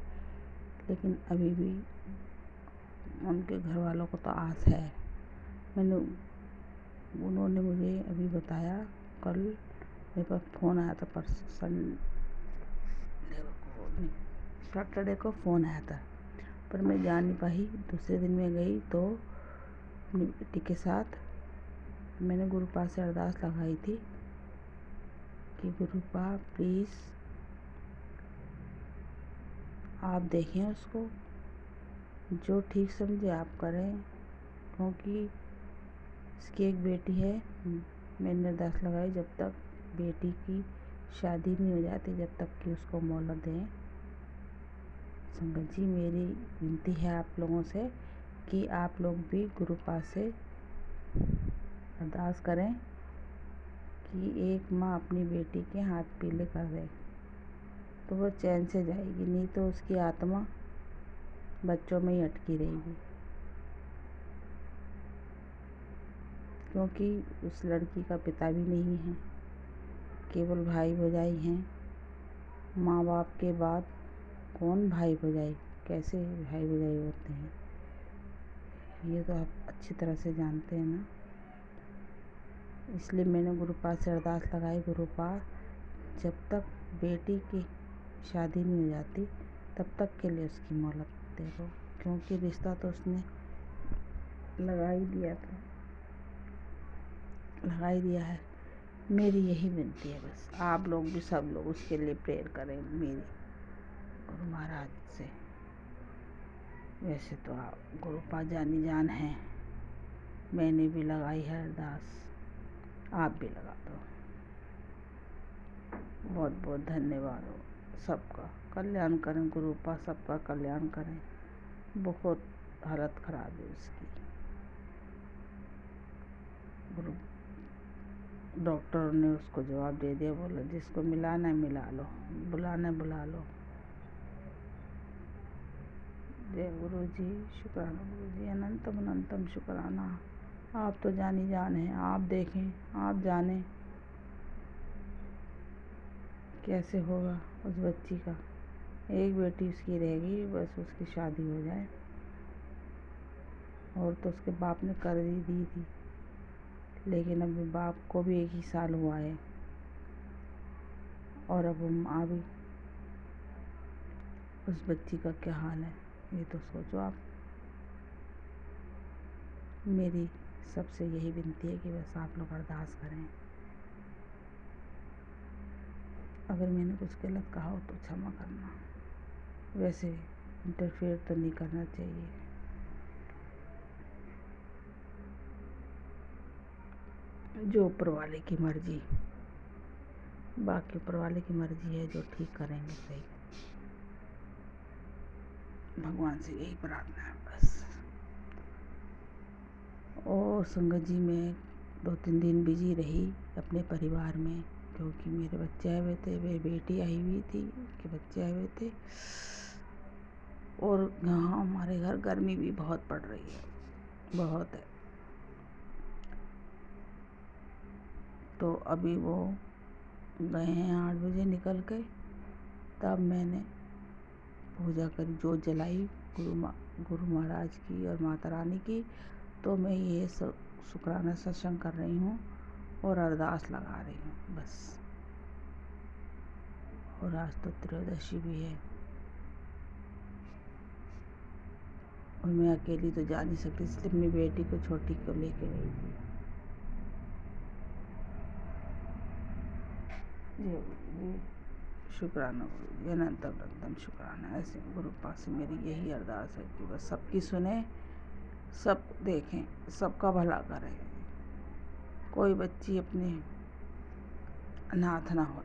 S3: लेकिन अभी भी उनके घर वालों को तो आस है। उन्होंने मुझे अभी बताया, कल मेरे पास फ़ोन आया था, सैटरडे को फ़ोन आया था, पर मैं जा नहीं पाई। दूसरे दिन मैं गई तो अपनी बेटी के साथ मैंने गुरुपा से अरदास लगाई थी कि गुरुपा प्लीज़ आप देखें उसको, जो ठीक समझे आप करें, क्योंकि इसकी एक बेटी है। मैंने अरदास लगाई, जब तक बेटी की शादी नहीं हो जाती, जब तक कि उसको मोहलत दें। संगत जी, मेरी विनती है आप लोगों से कि आप लोग भी गुरुपा से अरदास करें कि एक माँ अपनी बेटी के हाथ पीले कर दे तो वो चैन से जाएगी, नहीं तो उसकी आत्मा बच्चों में ही अटकी रहेगी। क्योंकि उस लड़की का पिता भी नहीं है, केवल भाई भौजाई हैं। माँ बाप के बाद कौन भाई भौजाई, कैसे भाई भौजाई होते हैं, ये तो आप अच्छी तरह से जानते हैं ना। इसलिए मैंने गुरुपा से अरदास लगाई, गुरुपा जब तक बेटी की शादी नहीं हो जाती तब तक के लिए उसकी मोहलत दे दो, क्योंकि रिश्ता तो उसने लगा ही दिया था, लगा ही दिया है। मेरी यही विनती है बस, आप लोग भी सब लोग उसके लिए प्रेयर करें मेरी गुरु महाराज से। वैसे तो आप गुरुपा जानी जान हैं, मैंने भी लगाई है अरदास, आप भी लगा दो। बहुत बहुत धन्यवाद हो सबका, कल्याण करें गुरुपा, सबका कल्याण करें। बहुत हालत खराब है उसकी। गुरु डॉक्टर ने उसको जवाब दे दिया, बोला जिसको मिलाना है मिला लो, बुलाना है बुला लो। जय गुरु जी, शुक्राना गुरु जी, अनंतम अनंतम शुक्राना। आप तो जानी जान हैं, आप देखें, आप जाने कैसे होगा उस बच्ची का। एक बेटी उसकी रहेगी, बस उसकी शादी हो जाए। और तो उसके बाप ने कर ही दी थी, लेकिन अभी बाप को भी 1 ही साल हुआ है और अब हम आ भी, उस बच्ची का क्या हाल है ये तो सोचो आप। मेरी सबसे यही विनती है कि बस आप लोग अरदास करें। अगर मैंने कुछ गलत कहा हो तो क्षमा करना, वैसे इंटरफेयर तो नहीं करना चाहिए। जो ऊपर वाले की मर्जी, बाकी ऊपर वाले की मर्जी है, जो ठीक करेंगे सही। भगवान से यही प्रार्थना है बस। और संगत जी मैं 2-3 दिन बिजी रही अपने परिवार में, क्योंकि मेरे बच्चे आए हुए थे, मेरी बेटी आई हुई थी, उनके बच्चे आए हुए थे। और यहाँ हमारे घर गर्मी भी बहुत पड़ रही है, बहुत है। तो अभी वो गए हैं 8 बजे निकल के, तब मैंने पूजा करी, जोत जलाई गुरु महाराज की और माता रानी की। तो मैं ये शुक्राना सत्संग कर रही हूँ और अरदास लगा रही हूँ बस। और आज तो त्रयोदशी भी है और मैं अकेली तो जा नहीं सकती, इसलिए अपनी बेटी को, छोटी को लेके गई थी। जी शुक्राना गुरु जी, अनंतम अनंतम शुक्राना। ऐसे गुरु पास से मेरी यही अरदास है कि बस सबकी सुने, सब देखें, सबका भला करें। कोई बच्ची अपने अनाथ ना हो,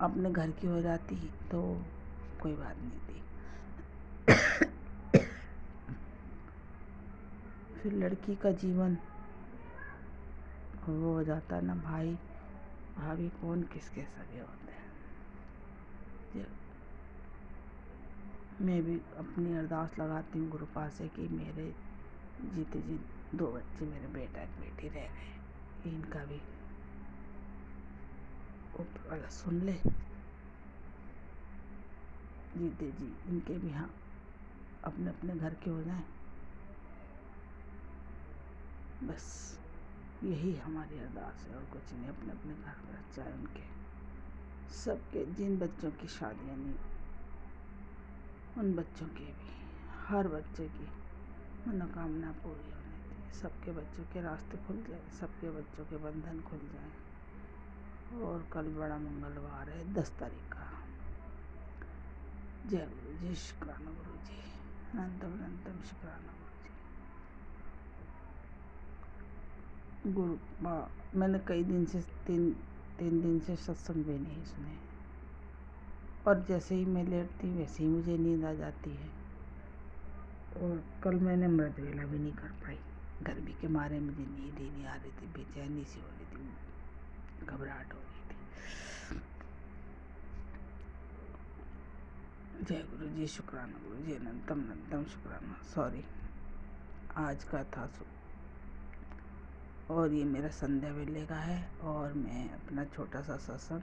S3: अपने घर की हो जाती तो कोई बात नहीं थी। फिर लड़की का जीवन वो हो जाता है ना, भाई भाभी कौन किसके सगे होते हैं। मैं भी अपनी अरदास लगाती हूँ गुरु पास से कि मेरे जीते जी 2 बच्चे, मेरे बेटा एक बेटी रह गए, इनका भी ऊपर वाला सुन ले, जीते जी इनके भी हाँ अपने अपने घर के हो जाएं। बस यही हमारी अरदास है और कुछ नहीं। अपने अपने घर पर चाहे उनके सबके, जिन बच्चों की शादियाँ नहीं, उन बच्चों के भी, हर बच्चे की मनोकामना पूरी होने चाहिए। सबके बच्चों के रास्ते खुल जाए, सबके बच्चों के बंधन खुल जाए। और कल बड़ा मंगलवार है 10 तारीख का। जय गुरु जी, शुक्राना गुरु जी, अनंतम अनंतम शुक्राना गुरु जी। मैंने कई दिन से 3 दिन से सत्संग भी नहीं सुने, और जैसे ही मैं लेटती वैसे ही मुझे नींद आ जाती है। और कल मैंने अमृत वेला भी नहीं कर पाई, गर्मी के मारे मुझे नींद ही नहीं आ रही थी, बेचैनी सी हो रही थी, घबराहट हो रही थी। जय गुरु जी, शुक्राना गुरु जी, अनंतम अनंतम शुक्राना। सॉरी, आज का था और ये मेरा संध्या वेले का है, और मैं अपना छोटा सा सत्संग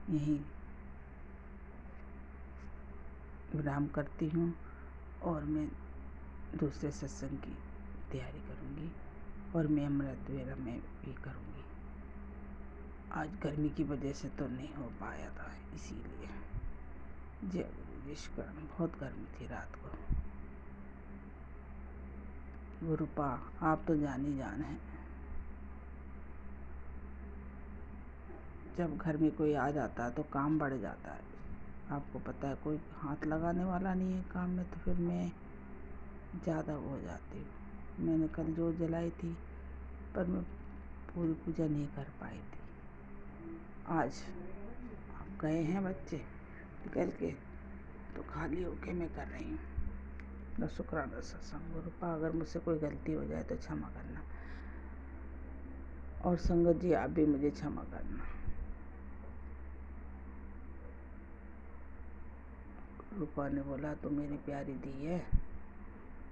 S3: यहीं विराम करती हूँ, और मैं दूसरे सत्संग की तैयारी करूँगी, और मैं अमृत वेला में भी करूँगी। आज गर्मी की वजह से तो नहीं हो पाया था, इसीलिए। जय गुरु जी शुक्राना। बहुत गर्मी थी रात को। गुरुपा आप तो जान ही जान हैं। जब घर में कोई आ जाता है तो काम बढ़ जाता है। आपको पता है कोई हाथ लगाने वाला नहीं है काम में, तो फिर मैं ज़्यादा हो जाती हूँ। मैंने कल जोत जलाई थी, पर मैं पूरी पूजा नहीं कर पाई थी। आज अब गए हैं बच्चे निकल के, तो खाली होके मैं कर रही हूँ न शुक्राना सत्संग। गुरुपा अगर मुझसे कोई गलती हो जाए तो क्षमा करना, और संगत जी आप भी मुझे क्षमा करना। गुरुपा ने बोला तो मेरी प्यारी दी है,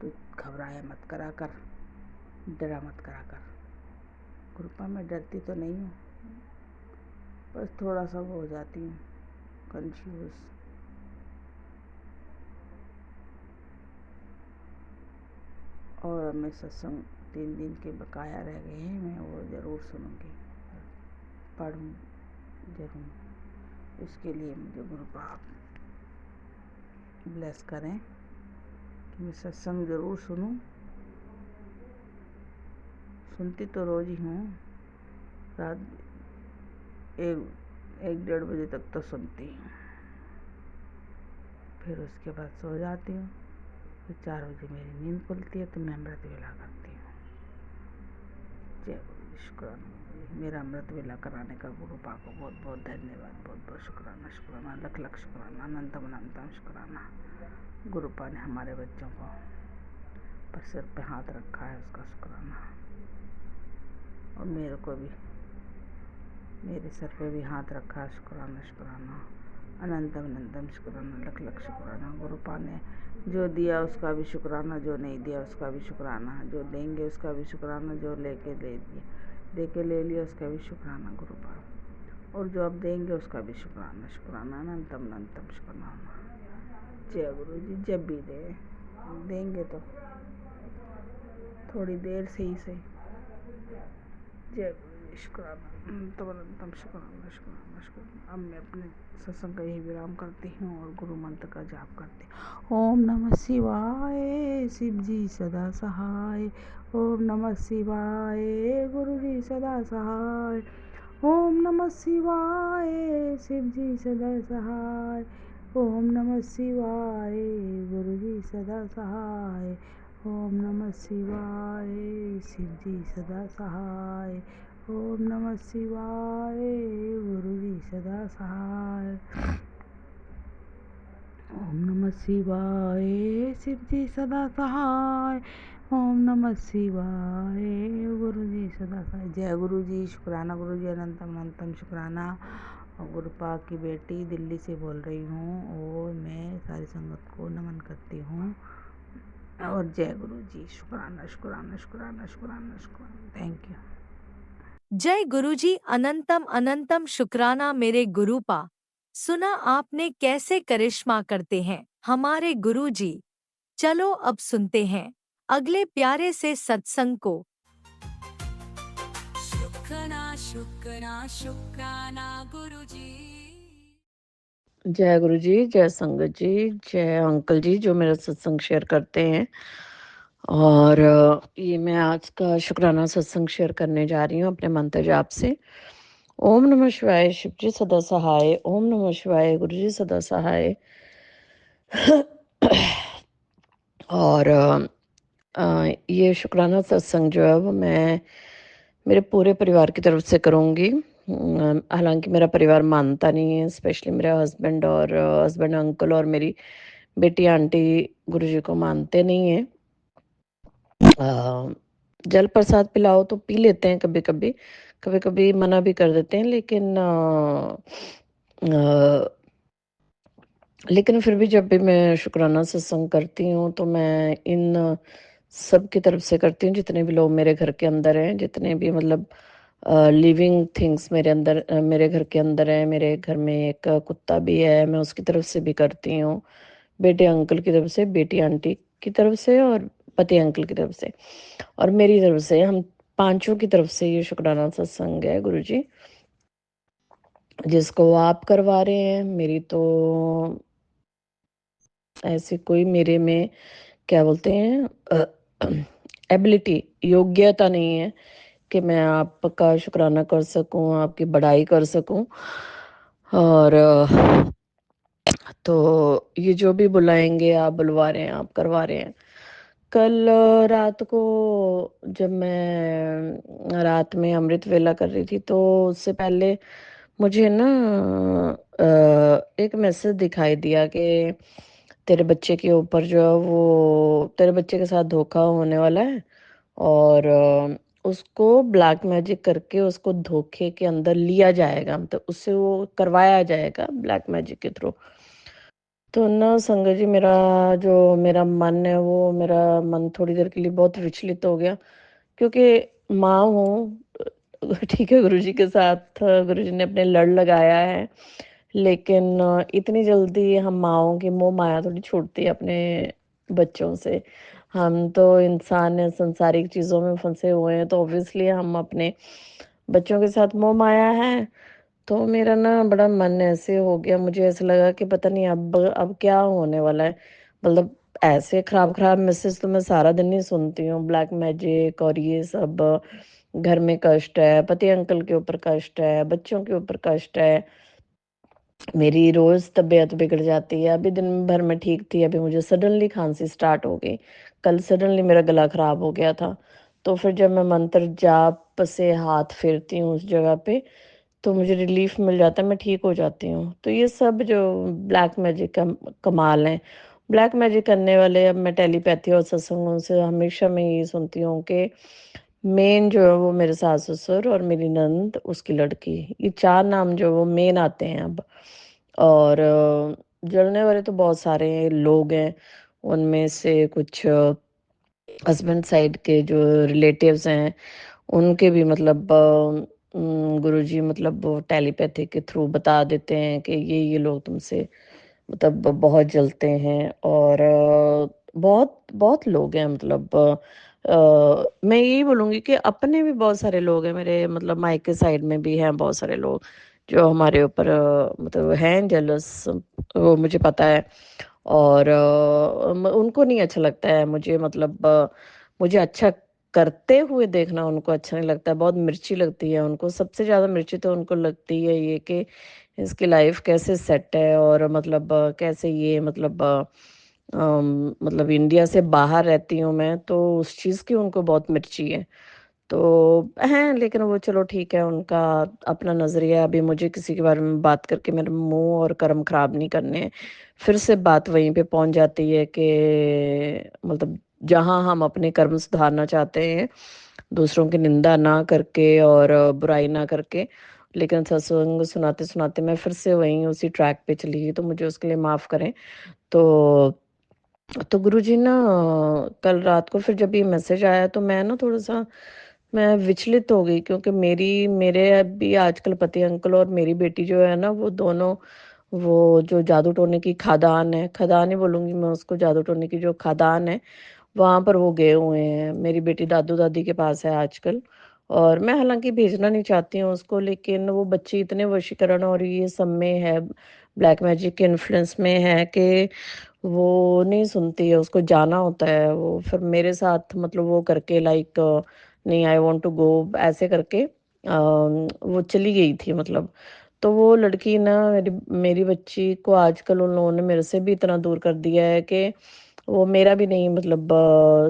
S3: तो घबराया मत करा कर, डरा मत करा कर। गुरुपा मैं डरती तो नहीं हूँ, बस थोड़ा सा वो हो जाती हूँ कंफ्यूज। और अब मैं सत्संग 3 दिन के बकाया रह गए हैं, मैं वो ज़रूर सुनूंगी, पढ़ूँ जरूर। इसके लिए मुझे गुरुपा आप ब्लेस करें कि मैं सत्संग ज़रूर सुनूं। सुनती तो रोज़ ही हूँ, रात 1-1:30 बजे तक तो सुनती हूँ, फिर उसके बाद सो जाती हूँ। फिर 4 बजे मेरी नींद खुलती है तो मैं अमृत वेला करती हूँ। जय गुरु जी शुक्राना। मेरा अमृत वेला कराने का गुरुपा को बहुत बहुत धन्यवाद, बहुत बहुत शुक्राना। शुक्राना, लख लख शुक्राना, अनंतम अनंतम शुक्राना। गुरुपा ने हमारे बच्चों को पर सिर पे हाथ रखा है, उसका शुक्राना। और मेरे को भी मेरे सर पे भी हाथ रखा है, शुक्राना शुक्राना, अनंतम अनंतम शुक्राना, लख लख शुक्राना। गुरुपा ने जो दिया उसका भी शुक्राना, जो नहीं दिया उसका भी शुक्राना, जो देंगे उसका भी शुक्राना, जो दे के ले लिया उसका भी शुक्राना गुरुपा, और जो अब देंगे उसका भी शुक्राना। शुक्राना, अनंतम अनंतम शुक्राना। जय गुरु जी। जब भी देंगे तो थोड़ी देर से ही सही। जय गुरु जी शुक्राना, अनंतम अनंतम शुक्राना शुक्राना शुक्राना। अब मैं अपने सत्संग का यही विराम करती हूँ और गुरु मंत्र का जाप करती हूँ। ओम नमः शिवाय, शिव जी सदा सहाय। ओम नमः शिवाय, गुरु जी सदा सहाय। ओम नमः शिवाय, शिव जी सदा सहाय। ओम नमः शिवाय, गुरु जी सदा सहाय। ओम नमः शिवाय, शिव जी सदा सहाय। ओम नमः शिवाय, गुरु जी सदा सहाय। ओम नमः शिवाय, शिव जी सदा सहाय। ओम नमः शिवाय, गुरु जी सदा सहाय। जय गुरु जी शुक्राना। गुरु जी अनंतम अनंतम शुक्राना। और गुरुपा की बेटी दिल्ली से बोल रही हूँ, और मैं सारी संगत को नमन करती हूँ। और जय गुरु जी शुक्राना शुक्राना शुक्राना शुक्राना शुक्राना। Thank you.
S1: जय गुरुजी, अनंतम अनंतम शुक्राना मेरे गुरुपा। सुना आपने कैसे करिश्मा करते हैं हमारे गुरुजी। चलो अब सुनते हैं अगले प्यारे से सत्संग को।
S4: शुक्राना शुक्राना शुक्राना गुरुजी।
S5: जय गुरु जी, जय संगत जी, जय अंकल जी जो मेरा सत्संग शेयर करते हैं। और ये मैं आज का शुक्राना सत्संग शेयर करने जा रही हूँ अपने मंत्र जाप से। ओम नमः शिवाय, शिव जी सदा सहाय। ओम नमः शिवाय, गुरु जी सदा सहाय। और ये शुक्राना सत्संग जो है वो मैं मेरे पूरे परिवार की तरफ से करूँगी। हालांकि मेरा परिवार मानता नहीं है, स्पेशली मेरा हस्बैंड और हस्बैंड अंकल और मेरी बेटी आंटी गुरुजी को मानते नहीं है। जल प्रसाद पिलाओ तो पी लेते हैं, कभी कभी कभी कभी मना भी कर देते हैं, लेकिन फिर भी जब भी मैं शुक्राना सत्संग करती हूँ तो मैं इन सब की तरफ से करती हूँ, जितने भी लोग मेरे घर के अंदर हैं, जितने भी मतलब लिविंग थिंग्स मेरे घर के अंदर है। मेरे घर में एक कुत्ता भी है, मैं उसकी तरफ से भी करती हूँ, बेटे अंकल की तरफ से, बेटी आंटी की तरफ से, और पति अंकल की तरफ से, और मेरी तरफ से। हम पांचों की तरफ से ये शुक्राना सत्संग है गुरुजी। जिसको वो आप करवा रहे हैं। मेरी तो ऐसी कोई मेरे में क्या बोलते हैं एबिलिटी, योग्यता नहीं है कि मैं आपका शुक्राना कर सकूं, आपकी बड़ाई कर सकूं। और तो ये जो भी बुलाएंगे, आप बुलवा रहे हैं, आप करवा रहे हैं। कल रात को जब मैं रात में अमृत वेला कर रही थी, तो उससे पहले मुझे ना एक मैसेज दिखाई दिया कि तेरे बच्चे के ऊपर जो है वो तेरे बच्चे के साथ धोखा होने वाला है, और उसको ब्लैक मैजिक करके उसको धोखे के अंदर लिया जाएगा, मतलब उससे वो करवाया जाएगा ब्लैक मैजिक के थ्रू। तो ना संगत जी, मेरा मन है, वो मेरा मन थोड़ी देर के लिए बहुत विचलित हो गया, क्योंकि माँ हूँ। ठीक है, गुरुजी के साथ गुरुजी ने अपने लड़ लगाया है, लेकिन इतनी जल्दी हम माँओं की मोह माया थोड़ी छूटती है अपने बच्चों से। हम तो इंसान है, संसारिक चीजों में फंसे हुए हैं, तो ऑब्वियसली हम अपने बच्चों के साथ मोह माया है। तो मेरा ना बड़ा मन ऐसे हो गया, मुझे ऐसा लगा कि पता नहीं अब क्या होने वाला है। मतलब ऐसे खराब खराब मैसेज तो मैं सारा दिन ही सुनती हूँ, ब्लैक मैजिक और ये सब। घर में कष्ट है, पति अंकल के ऊपर कष्ट है, बच्चों के ऊपर कष्ट है, मेरी रोज तबीयत बिगड़ जाती है। अभी दिन भर में ठीक थी, अभी मुझे सडनली खांसी स्टार्ट हो गई। कल सडनली मेरा गला खराब हो गया था। तो फिर जब मैं मंत्र जाप से हाथ फेरती हूँ उस जगह पे, तो मुझे रिलीफ मिल जाता है, मैं ठीक हो जाती हूँ। तो ये सब जो ब्लैक मैजिक का कमाल है। ब्लैक मैजिक करने वाले, अब मैं टेलीपैथी और सत्संगों से हमेशा मैं ये सुनती हूँ कि मेन जो है वो मेरे सास ससुर और मेरी नंद, उसकी लड़की, ये चार नाम जो वो मेन आते हैं अब। और जलने वाले तो बहुत सारे लोग हैं, उनमें से कुछ हस्बैंड साइड के जो रिलेटिव्स हैं, उनके भी मतलब गुरुजी मतलब वो टेलीपैथी के थ्रू बता देते हैं कि ये लोग तुमसे मतलब बहुत जलते हैं। और बहुत बहुत लोग हैं, मतलब मैं यही बोलूंगी कि अपने भी बहुत सारे लोग हैं, मेरे मतलब मायके साइड में भी हैं बहुत सारे लोग जो हमारे ऊपर मतलब हैं जेलस, वो मुझे पता है। और उनको नहीं अच्छा लगता है मुझे, मतलब मुझे अच्छा करते हुए देखना उनको अच्छा नहीं लगता है, बहुत मिर्ची लगती है उनको। सबसे ज्यादा मिर्ची तो उनको लगती है ये कि इसकी लाइफ कैसे सेट है, और मतलब कैसे ये मतलब मतलब इंडिया से बाहर रहती हूँ मैं, तो उस चीज की उनको बहुत मिर्ची है। तो हैं, लेकिन वो चलो ठीक है, उनका अपना नजरिया है। अभी मुझे किसी के बारे में बात करके मेरे मुंह और कर्म खराब नहीं करने हैं। फिर से बात वहीं पे पहुंच जाती है कि मतलब जहां हम अपने कर्म सुधारना चाहते हैं, दूसरों की निंदा ना करके और बुराई ना करके, लेकिन सत्संग सुनाते सुनाते मैं फिर से वहीं उसी ट्रैक पे चली गई, तो मुझे उसके लिए माफ करें। तो गुरुजी ना कल रात को फिर जब ये मैसेज आया, तो मैं ना थोड़ा सा मैं विचलित हो गई, क्योंकि मेरे अभी आजकल पति अंकल और मेरी बेटी जो है ना, वो दोनों वो जो जादू टोने की खदान है, खदान ही बोलूंगी मैं उसको, जादू टोने की जो खदान है, वहां पर वो गए हुए हैं। मेरी बेटी दादू दादी के पास है आजकल। और मैं हालांकि भेजना नहीं चाहती हूँ उसको, लेकिन वो बच्ची इतने वशीकरण और ये सब में है, ब्लैक मैजिक के इन्फ्लुएंस में है कि वो नहीं सुनती है, उसको जाना होता है। वो फिर मेरे साथ मतलब वो करके लाइक नहीं, आई वांट टू गो ऐसे करके वो चली गई थी मतलब। तो वो लड़की ना, मेरी बच्ची को आजकल उन लोगों ने मेरे से भी इतना दूर कर दिया है कि वो मेरा भी नहीं मतलब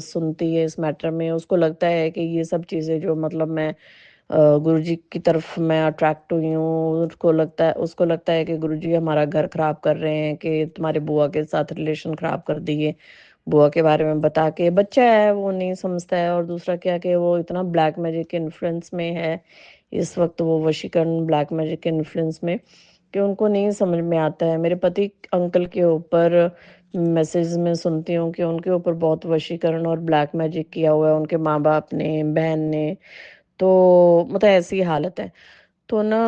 S5: सुनती है इस मैटर में। उसको लगता है कि ये सब चीजें जो मतलब मैं गुरुजी की तरफ मैं अट्रैक्ट हुई हूँ, उसको लगता है कि गुरुजी हमारा घर खराब कर रहे हैं, कि तुम्हारे बुआ के साथ रिलेशन खराब कर दिए, बुआ के बारे में बता के। बच्चा है, वो नहीं समझता है। और दूसरा क्या कि वो इतना ब्लैक मैजिक के इन्फ्लुएंस में है इस वक्त, वो वशीकरण ब्लैक मैजिक के इन्फ्लुएंस में, कि उनको नहीं समझ में आता है। मेरे पति अंकल के ऊपर मैसेज में सुनती हूँ कि उनके ऊपर बहुत वशीकरण और ब्लैक मैजिक किया हुआ है उनके माँ बाप ने, बहन ने। तो मतलब ऐसी हालत है। तो ना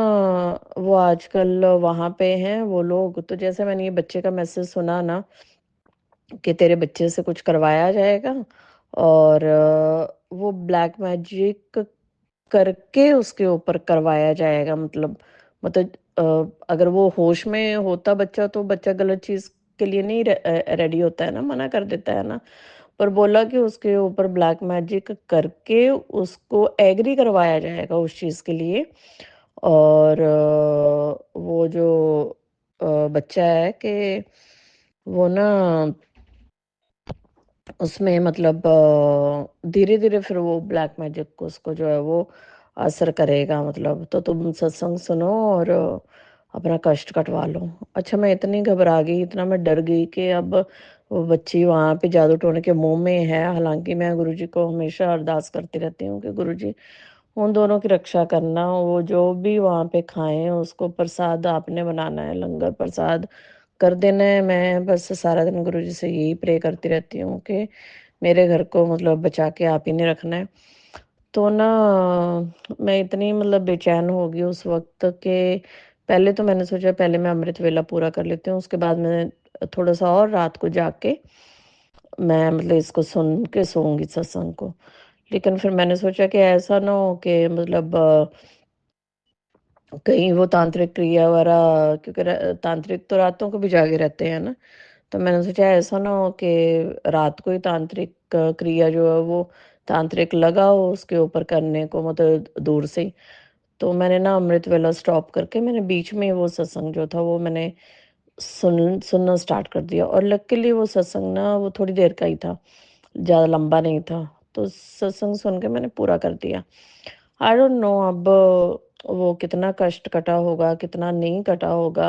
S5: वो आजकल वहां पे हैं वो लोग। तो जैसे मैंने ये बच्चे का मैसेज सुना ना कि तेरे बच्चे से कुछ करवाया जाएगा, और वो ब्लैक मैजिक करके उसके ऊपर करवाया जाएगा, मतलब मतलब अगर वो होश में होता बच्चा तो बच्चा गलत चीज के लिए नहीं रेडी होता है ना, मना कर देता है ना। पर बोला कि उसके ऊपर ब्लैक मैजिक करके उसको एग्री करवाया जाएगा उस चीज के लिए। और वो जो बच्चा है कि वो ना उसमें मतलब धीरे धीरे फिर वो ब्लैक मैजिक को उसको जो है वो असर करेगा। मतलब तो तुम सत्संग सुनो और अपना कष्ट कटवा लो। अच्छा, मैं इतनी घबरा गई, इतना मैं डर गई कि अब वो बच्ची वहां पे जादू टोने के मुंह में है। हालांकि मैं गुरुजी को हमेशा अरदास करती रहती हूँ कि गुरुजी उन दोनों की रक्षा करना, वो जो भी वहां पे खाएं उसको प्रसाद आपने बनाना है, लंगर प्रसाद कर देना है। मैं बस सारा दिन गुरुजी से यही प्रे करती रहती हूँ कि मेरे घर को मतलब बचा के आप ही ने रखना है। तो ना मैं इतनी मतलब बेचैन हो गई उस वक्त के, पहले तो मैंने सोचा पहले मैं अमृत वेला पूरा कर लेती हूँ, उसके बाद मैं थोड़ा सा और रात को जाग के मैं मतलब इसको सुन के सोऊंगी सत्संग को। लेकिन फिर मैंने सोचा कि ऐसा ना हो कि मतलब कहीं वो तांत्रिक क्रिया वाला, क्योंकि तांत्रिक तो रातों को भी जागे रहते हैं ना। तो मैंने सोचा ऐसा ना हो कि रात को ही तांत्रिक क्रिया जो है वो तांत्रिक लगा हो उसके ऊपर करने को, मतलब दूर से ही। तो मैंने ना अमृत वेला स्टॉप करके मैंने बीच में वो सत्संग जो था वो मैंने सुनना स्टार्ट कर दिया। और लकीली वो सत्संग ना वो थोड़ी देर का ही था, ज़्यादा लंबा नहीं था। तो सत्संग सुन के मैंने पूरा कर दिया। आई डोंट नो अब वो कितना कष्ट कटा होगा कितना नहीं कटा होगा।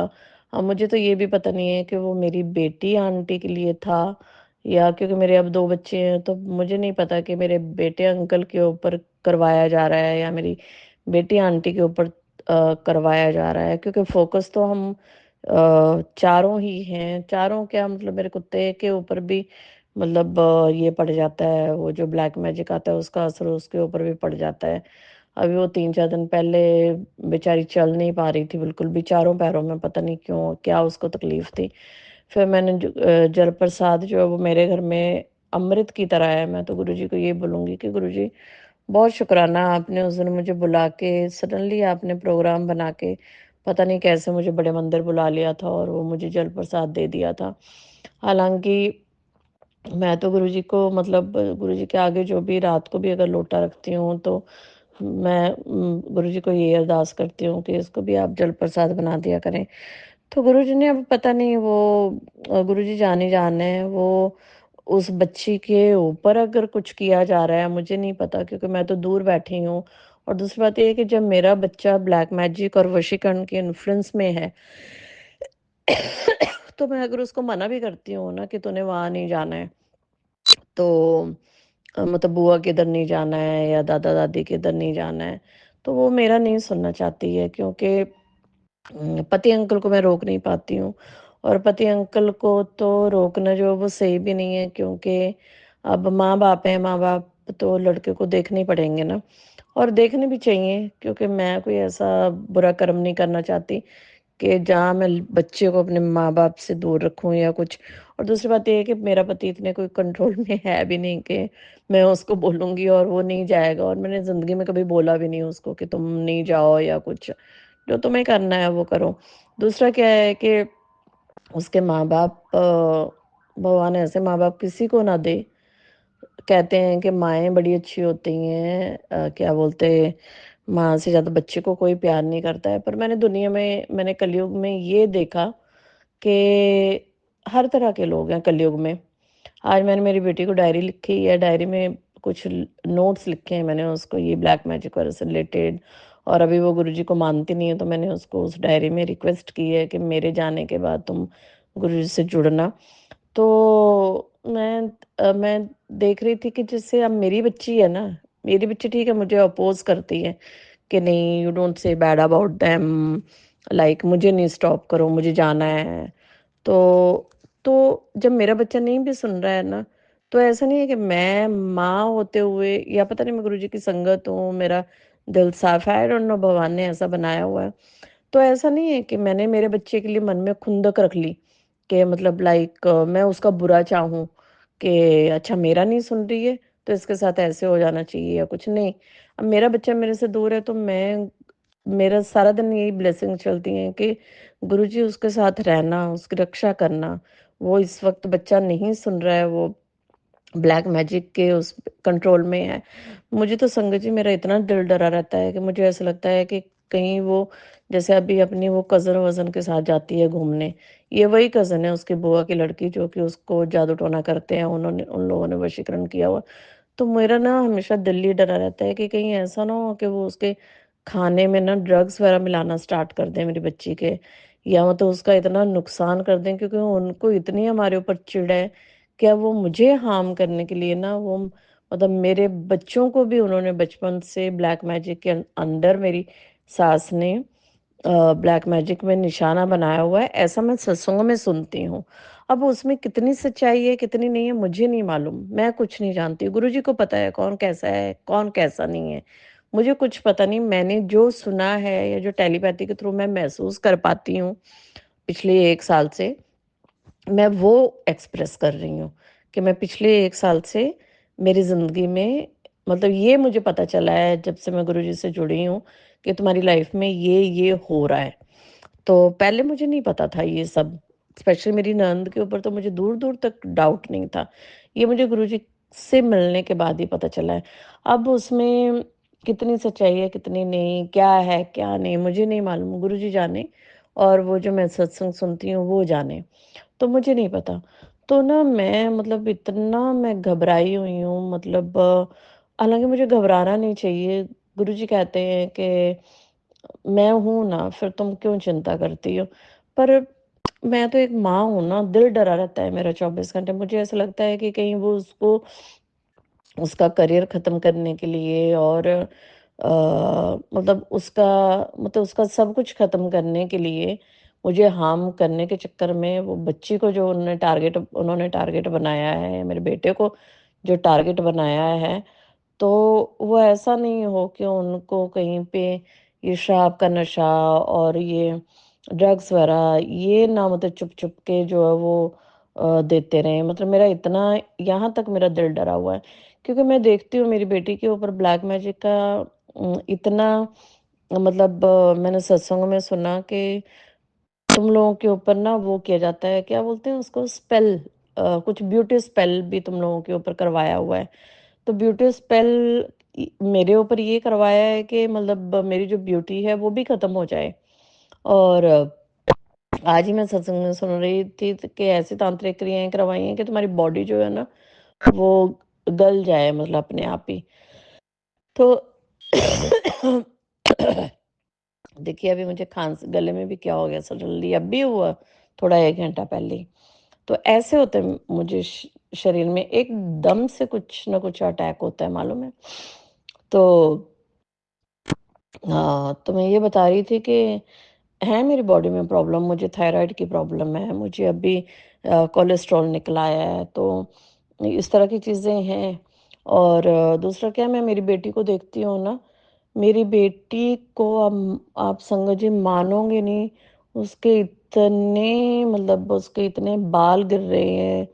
S5: अब मुझे तो ये भी पता नहीं है कि वो मेरी बेटी आंटी के लिए था, या क्योंकि मेरे अब दो बच्चे हैं तो मुझे नहीं पता कि मेरे बेटे अंकल के ऊपर करवाया जा रहा है या मेरी बेटी आंटी के ऊपर करवाया जा रहा है। क्योंकि फोकस तो हम चारों ही हैं, चारों क्या मतलब मेरे कुत्ते के ऊपर भी मतलब ये पड़ जाता है, वो जो ब्लैक मैजिक आता है उसका असर उसके ऊपर भी पड़ जाता है। अभी वो 3-4 दिन पहले बेचारी चल नहीं पा रही थी बिल्कुल भी, चारों पैरों में पता नहीं क्यों क्या उसको तकलीफ थी। फिर मैंने जल प्रसाद जो है वो मेरे घर में अमृत की तरह है। मैं तो गुरुजी को ये बोलूंगी कि गुरुजी बहुत शुक्राना, आपने उस दिन मुझे बुला के सडनली आपने प्रोग्राम बना के पता नहीं कैसे मुझे बड़े मंदिर बुला लिया था और वो मुझे जल प्रसाद दे दिया था। हालांकि मैं तो गुरुजी को मतलब गुरुजी के आगे जो भी रात को भी अगर लोटा रखती हूँ तो मैं गुरुजी को ये अरदास करती हूँ कि इसको भी आप जल प्रसाद बना दिया करें। तो गुरुजी ने अब पता नहीं वो गुरुजी जाने जाने हैं वो उस बच्ची के ऊपर अगर कुछ किया जा रहा है मुझे नहीं पता, क्योंकि मैं तो दूर बैठी हूँ। और दूसरी बात ये है कि जब मेरा बच्चा ब्लैक मैजिक और वशीकरण के इन्फ्लुएंस में है तो मैं अगर उसको मना भी करती हूँ ना कि तूने वहां नहीं जाना है, तो मतलब बुआ के इधर नहीं जाना है या दादा दादी के इधर नहीं जाना है, तो वो मेरा नहीं सुनना चाहती है। क्योंकि पति अंकल को मैं रोक नहीं पाती हूँ, और पति अंकल को तो रोकना जो है वो सही भी नहीं है, क्योंकि अब माँ बाप है, माँ बाप तो लड़के को देखने ही पड़ेंगे ना, और देखने भी चाहिए। क्योंकि मैं कोई ऐसा बुरा कर्म नहीं करना चाहती कि जहाँ मैं बच्चे को अपने माँ बाप से दूर रखूं या कुछ। और दूसरी बात ये है कि मेरा पति इतने कोई कंट्रोल में है भी नहीं कि मैं उसको बोलूंगी और वो नहीं जाएगा। और मैंने जिंदगी में कभी बोला भी नहीं उसको कि तुम नहीं जाओ या कुछ, जो तुम्हें करना है वो करो। दूसरा क्या है कि उसके माँ बाप भगवान ऐसे माँ बाप किसी को ना दे। कहते हैं कि माएँ बड़ी अच्छी होती हैं, क्या बोलते, माँ से ज़्यादा बच्चे को कोई प्यार नहीं करता है। पर मैंने दुनिया में मैंने कलयुग में ये देखा कि हर तरह के लोग हैं कलयुग में। आज मैंने मेरी बेटी को डायरी लिखी है, डायरी में कुछ नोट्स लिखे हैं मैंने उसको ये ब्लैक मैजिक वाले से रिलेटेड। और अभी वो गुरुजी को मानती नहीं है तो मैंने उसको उस डायरी में रिक्वेस्ट की है कि मेरे जाने के बाद तुम गुरुजी से जुड़ना। तो मैं देख रही थी कि जैसे अब मेरी बच्ची है ना, मेरी बच्ची ठीक है मुझे अपोज करती है कि नहीं you don't say bad about them, like मुझे नहीं स्टॉप करो मुझे जाना है। तो जब मेरा बच्चा नहीं भी सुन रहा है ना, तो ऐसा नहीं है कि मैं माँ होते हुए या पता नहीं मैं गुरुजी की संगत हूँ, मेरा दिल साफ है, आई डोंट नो भगवान ने ऐसा बनाया हुआ है। तो ऐसा नहीं है कि मैंने मेरे बच्चे के लिए मन में खुंदक रख ली कि मतलब लाइक मैं उसका बुरा चाहूँ कि अच्छा मेरा नहीं सुन रही है तो इसके साथ ऐसे हो जाना चाहिए या कुछ नहीं। अब मेरा बच्चा मेरे से दूर है तो मैं मेरा सारा दिन यही ब्लेसिंग चलती हैं कि गुरुजी उसके साथ रहना, उसकी रक्षा करना। वो इस वक़्त बच्चा नहीं सुन रहा है, वो ब्लैक मैजिक के उस कंट्रोल में है। मुझे तो संगत जी मेरा इतना दिल डरा रहता है कि मुझे ऐसा लगता है कि कहीं वो जैसे अभी अपनी वो कज़न-वज़न के साथ जाती है घूमने, ये वही कज़न है उसकी बुआ की लड़की जो कि उसको जादू-टोना करते हैं, उन लोगों ने वशीकरण किया हुआ। तो मेरा ना हमेशा दिल ही डरा रहता है कि कहीं ऐसा ना हो कि वो उसके खाने में ना ड्रग्स वगैरह मिलाना स्टार्ट कर दें मेरी बच्ची के, या मतलब उसका इतना नुकसान कर दें, क्योंकि उनको इतनी हमारे ऊपर चिढ़ है, क्या वो मुझे हार्म करने के लिए ना वो मतलब मेरे बच्चों को भी उन्होंने बचपन से ब्लैक मैजिक के अंदर मेरी सास ने ब्लैक मैजिक में निशाना बनाया हुआ है, ऐसा मैं सत्संगों में सुनती हूँ। अब उसमें कितनी सच्चाई है, कितनी नहीं है, मुझे नहीं मालूम, मैं कुछ नहीं जानती। गुरुजी को पता है कौन कैसा है, कौन कैसा नहीं है। मुझे कुछ पता नहीं, मैंने जो सुना है या जो टेलीपैथी के थ्रू मैं महसूस कर पाती हूँ, पिछले 1 साल से, मैं वो एक्सप्रेस कर रही हूँ कि मैं पिछले 1 साल से मेरी ज़िंदगी में मतलब ये मुझे पता चला है जब से मैं गुरुजी से जुड़ी हूँ कि तुम्हारी लाइफ में ये हो रहा है। तो पहले मुझे नहीं पता था ये सब, स्पेशली मेरी ननद के ऊपर तो मुझे दूर-दूर तक डाउट नहीं था। ये मुझे गुरुजी से मिलने के बाद ही पता चला है। अब उसमें कितनी सच्चाई है, कितनी नहीं, क्या है, क्या नहीं, मुझे नहीं मालूम, गुरुजी जाने और वो जो मैं सत्संग सुनती हूँ वो जाने। तो मुझे नहीं पता। तो ना मैं मतलब इतना मैं घबराई हुई हूँ, मतलब हालाँकि मुझे घबराना नहीं चाहिए। गुरुजी कहते हैं कि मैं हूँ ना, फिर तुम क्यों चिंता करती हो? पर मैं तो एक माँ हूँ ना, दिल डरा रहता है मेरा 24 घंटे। मुझे ऐसा लगता है कि कहीं वो उसको उसका करियर ख़त्म करने के लिए और मतलब उसका सब कुछ ख़त्म करने के लिए मुझे हार्म करने के चक्कर में वो बच्ची को जो उन्होंने टारगेट बनाया है, मेरे बेटे को जो टारगेट बनाया है, तो वो ऐसा नहीं हो कि उनको कहीं पे ये शराब का नशा और ये ड्रग्स वगैरह ये ना मतलब चुप-चुप के जो है वो देते रहें। मतलब मेरा इतना यहाँ तक मेरा दिल डरा हुआ है। क्योंकि मैं देखती हूँ मेरी बेटी के ऊपर ब्लैक मैजिक का इतना मतलब मैंने सत्संग में सुना कि तुम लोगों के ऊपर ना वो किया जाता है, क्या बोलते हैं उसको, स्पेल, कुछ ब्यूटी स्पेल भी तुम लोगों के ऊपर करवाया हुआ है। तो ब्यूटी स्पेल मेरे ऊपर ये करवाया है कि मतलब मेरी जो ब्यूटी है वो भी खत्म हो जाए। और आज ही मैं सत्संग में सुन रही थी कि ऐसी तांत्रिक क्रियाएं करवाई हैं कि तुम्हारी बॉडी जो है ना वो गल जाए, मतलब अपने आप ही। तो देखिए अभी मुझे खांसी, गले में भी क्या हो गया सडनली, अब भी हुआ थोड़ा 1 घंटा पहले ही। तो ऐसे होते हैं मुझे शरीर में एकदम से कुछ ना कुछ अटैक होता है, मालूम है। तो हाँ, तो मैं ये बता रही थी कि है मेरी बॉडी में प्रॉब्लम, मुझे थायराइड की प्रॉब्लम है, मुझे अभी कोलेस्ट्रॉल निकला आया है, तो इस तरह की चीज़ें हैं। और दूसरा क्या, मैं मेरी बेटी को देखती हूँ ना, मेरी बेटी को आप संगत जी मानोगे नहीं, उसके इतने मतलब उसके इतने बाल गिर रहे हैं।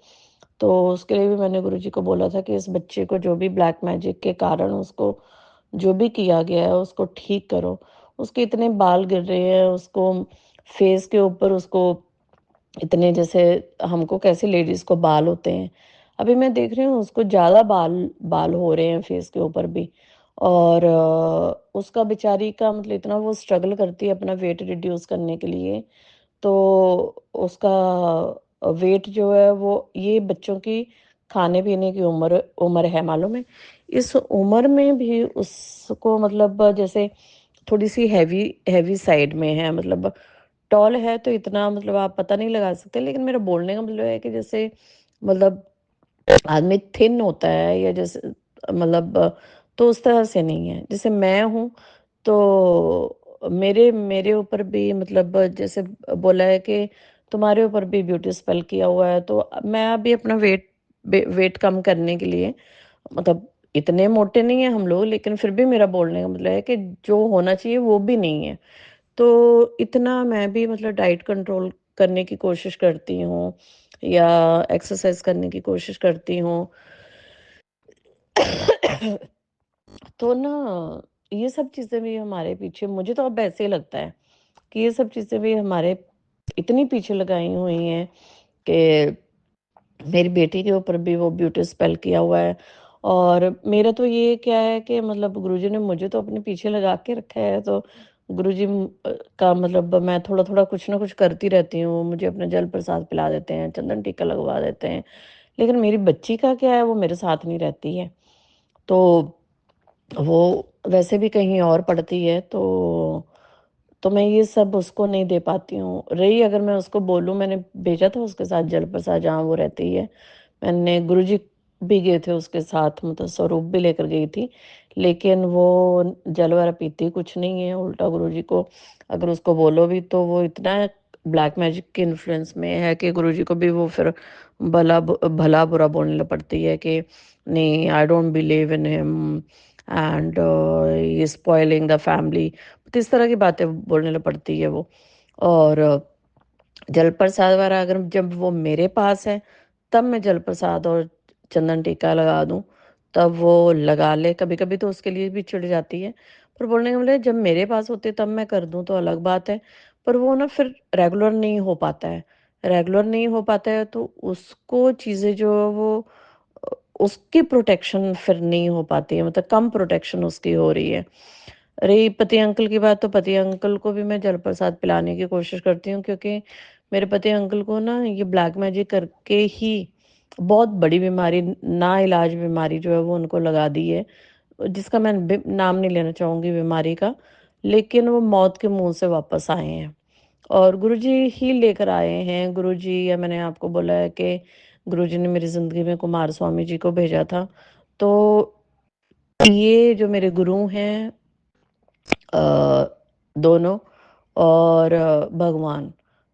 S5: तो उसके लिए भी मैंने गुरुजी को बोला था कि इस बच्चे को जो भी ब्लैक मैजिक के कारण उसको जो भी किया गया है उसको ठीक करो। उसके इतने बाल गिर रहे हैं, उसको फेस के ऊपर उसको इतने जैसे हमको कैसे लेडीज़ को बाल होते हैं, अभी मैं देख रही हूँ उसको ज़्यादा बाल बाल हो रहे हैं फेस के ऊपर भी। और उसका बेचारी का मतलब इतना वो स्ट्रगल करती है अपना वेट रिड्यूस करने के लिए, तो उसका वेट जो है वो ये बच्चों की खाने-पीने की उम्र उम्र है, मालूम है? इस उम्र में भी उसको मतलब जैसे थोड़ी-सी हैवी हैवी साइड में है, मतलब टॉल है तो इतना मतलब आप पता नहीं लगा सकते, लेकिन मेरा बोलने का मतलब है कि जैसे मतलब आदमी थिन होता है या जैसे मतलब तो उस तरह से नहीं है। जैसे मैं हूँ तो मेरे मेरे ऊपर भी मतलब जैसे बोला है कि तुम्हारे ऊपर भी ब्यूटी स्पेल किया हुआ है, तो मैं अभी अपना वेट कम करने के लिए मतलब इतने मोटे नहीं है हम लोग, लेकिन फिर भी मेरा बोलने का मतलब है कि जो होना चाहिए वो भी नहीं है। तो इतना मैं भी मतलब डाइट कंट्रोल करने की कोशिश करती हूँ या एक्सरसाइज करने की कोशिश करती हूँ। तो ना ये सब चीज़ें भी हमारे पीछे, मुझे तो अब ऐसे ही लगता है कि ये सब चीज़ें भी हमारे इतनी पीछे लगाई हुई हैं कि मेरी बेटी के ऊपर भी वो ब्यूटी स्पेल किया हुआ है। और मेरा तो ये क्या है कि मतलब गुरुजी ने मुझे तो अपने पीछे लगा के रखा है, तो गुरुजी का मतलब मैं थोड़ा-थोड़ा कुछ ना कुछ करती रहती हूँ। मुझे अपना जल प्रसाद पिला देते हैं, चंदन टीका लगवा देते हैं। लेकिन मेरी बच्ची का क्या है, वो मेरे साथ नहीं रहती है। तो वो वैसे भी कहीं और पढ़ती है, तो मैं ये सब उसको नहीं दे पाती हूँ। रही अगर मैं उसको बोलूँ, मैंने भेजा था उसके साथ जल प्रसाद जहाँ वो रहती है। मैंने गुरुजी भी गए थे उसके साथ, मतलब स्वरूप भी लेकर गई थी। लेकिन वो जल वगैरह पीती कुछ नहीं है, उल्टा गुरुजी को अगर उसको बोलो भी तो वो इतना ब्लैक मैजिक के इन्फ्लुएंस में है कि गुरुजी को भी वो फिर भला बुरा बोलने लग पड़ती है कि नहीं, I don't believe in him and he spoiling the family. तो इस तरह की बातें बोलने लग पड़ती है वो। और जल प्रसाद वगैरह अगर जब वो मेरे पास है, तब मैं जल प्रसाद और चंदन टीका लगा दूँ, तब वो लगा ले। कभी-कभी तो उसके लिए भी चिढ़ जाती है। पर बोलने का मतलब है, जब मेरे पास होते तब मैं कर दूँ तो अलग बात है। पर वो ना फिर रेगुलर नहीं हो पाता है। रेगुलर नहीं हो पाता है तो उसको चीज़ें जो है वो उसकी प्रोटेक्शन फिर नहीं हो पाती है, मतलब कम प्रोटेक्शन उसकी हो रही है। रही पति अंकल की बात, तो पति अंकल को भी मैं जल प्रसाद पिलाने की कोशिश करती हूँ, क्योंकि मेरे पति अंकल को ना ये ब्लैक मैजिक करके ही बहुत बड़ी बीमारी, ना इलाज बीमारी जो है वो उनको लगा दी है, जिसका मैं नाम नहीं लेना चाहूँगी बीमारी का। लेकिन वो मौत के मुँह से वापस आए हैं और गुरुजी ही लेकर आए हैं। गुरुजी, या मैंने आपको बोला है कि गुरुजी ने मेरी ज़िंदगी में कुमार स्वामी जी को भेजा था। तो ये जो मेरे गुरु हैं दोनों, और भगवान,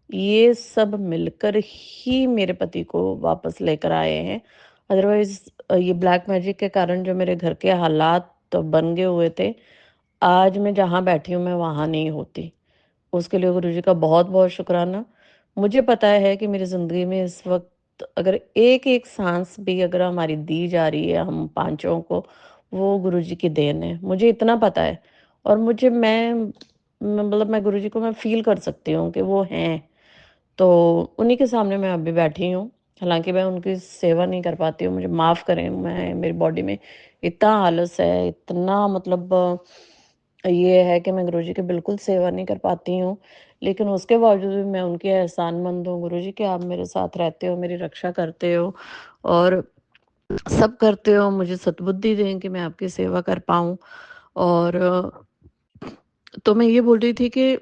S5: ये सब मिलकर ही मेरे पति को वापस लेकर आए हैं। अदरवाइज़ ये ब्लैक मैजिक के कारण जो मेरे घर के हालात तो बन गए हुए थे, आज मैं जहाँ बैठी हूँ मैं वहाँ नहीं होती। उसके लिए गुरुजी का बहुत-बहुत शुक्राना। मुझे पता है कि मेरी ज़िंदगी में इस वक़्त अगर एक-एक साँस भी अगर हमारी दी जा रही है हम पाँचों को, वो गुरुजी की देन है। मुझे इतना पता है। और मुझे मतलब मैं गुरुजी को मैं फ़ील कर सकती हूँ कि वो हैं। तो उन्हीं के सामने मैं अभी बैठी हूँ। हालाँकि मैं उनकी सेवा नहीं कर पाती हूँ, मुझे माफ़ करें, मैं मेरी बॉडी में इतना आलस है, इतना मतलब ये है कि मैं गुरुजी की बिल्कुल सेवा नहीं कर पाती हूँ। लेकिन उसके बावजूद भी मैं उनकी एहसानमंद हूँ गुरुजी, कि आप मेरे साथ रहते हो, मेरी रक्षा करते हो और सब करते हो। मुझे सद्बुद्धि दें कि मैं आपकी सेवा कर पाऊँ। और तो मैं ये बोल रही थी कि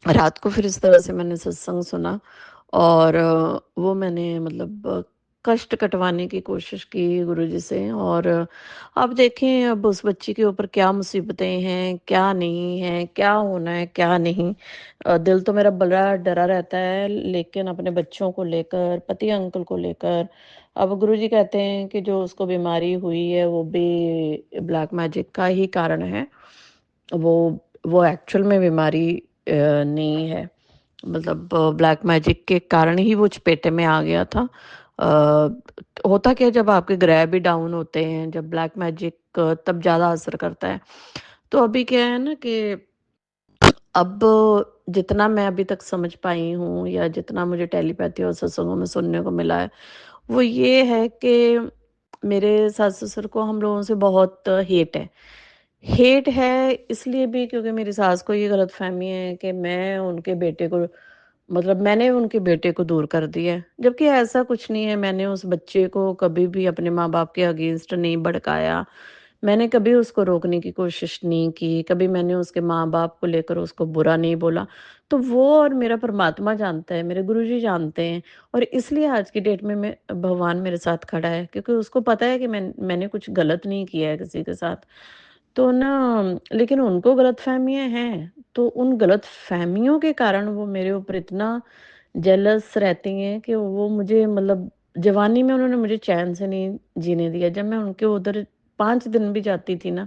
S5: रात को फिर इस तरह से मैंने सत्संग सुना और वो मैंने मतलब कष्ट कटवाने की कोशिश की गुरुजी से। और अब देखें अब उस बच्ची के ऊपर क्या मुसीबतें हैं, क्या नहीं है, क्या होना है, क्या नहीं। दिल तो मेरा बड़ा डरा रहता है, लेकिन अपने बच्चों को लेकर, पति अंकल को लेकर। अब गुरुजी कहते हैं कि जो उसको बीमारी हुई है वो भी ब्लैक मैजिक का ही कारण है। वो वो एक्चुअल में बीमारी नहीं है, मतलब ब्लैक मैजिक के कारण ही वो चपेटे में आ गया था। होता क्या है, जब आपके ग्रह भी डाउन होते हैं, जब ब्लैक मैजिक तब ज़्यादा असर करता है। तो अभी क्या है ना कि अब जितना मैं अभी तक समझ पाई हूँ या जितना मुझे टेलीपैथी और सत्संगों में सुनने को मिला है, वो ये है कि मेरे सास-ससुर को हम लोगों से बहुत हेट है। हेट है इसलिए भी क्योंकि मेरी सास को ये गलतफ़हमी है कि मैंने उनके बेटे को दूर कर दिया है। जबकि ऐसा कुछ नहीं है, मैंने उस बच्चे को कभी भी अपने माँ-बाप के अगेंस्ट नहीं भड़काया। मैंने कभी उसको रोकने की कोशिश नहीं की, कभी मैंने उसके माँ-बाप को लेकर उसको बुरा नहीं बोला। तो वो और मेरा परमात्मा जानता है, मेरे गुरुजी जानते हैं, और इसलिए आज की डेट में मैं भगवान मेरे साथ खड़ा है, क्योंकि उसको पता है कि मैंने कुछ गलत नहीं किया है किसी के साथ। तो ना, लेकिन उनको गलतफ़हमियाँ हैं, तो उन गलतफ़हमियों के कारण वो मेरे ऊपर इतना जेलस रहती हैं कि वो मुझे मतलब जवानी में उन्होंने मुझे चैन से नहीं जीने दिया। जब मैं उनके उधर 5 दिन भी जाती थी ना,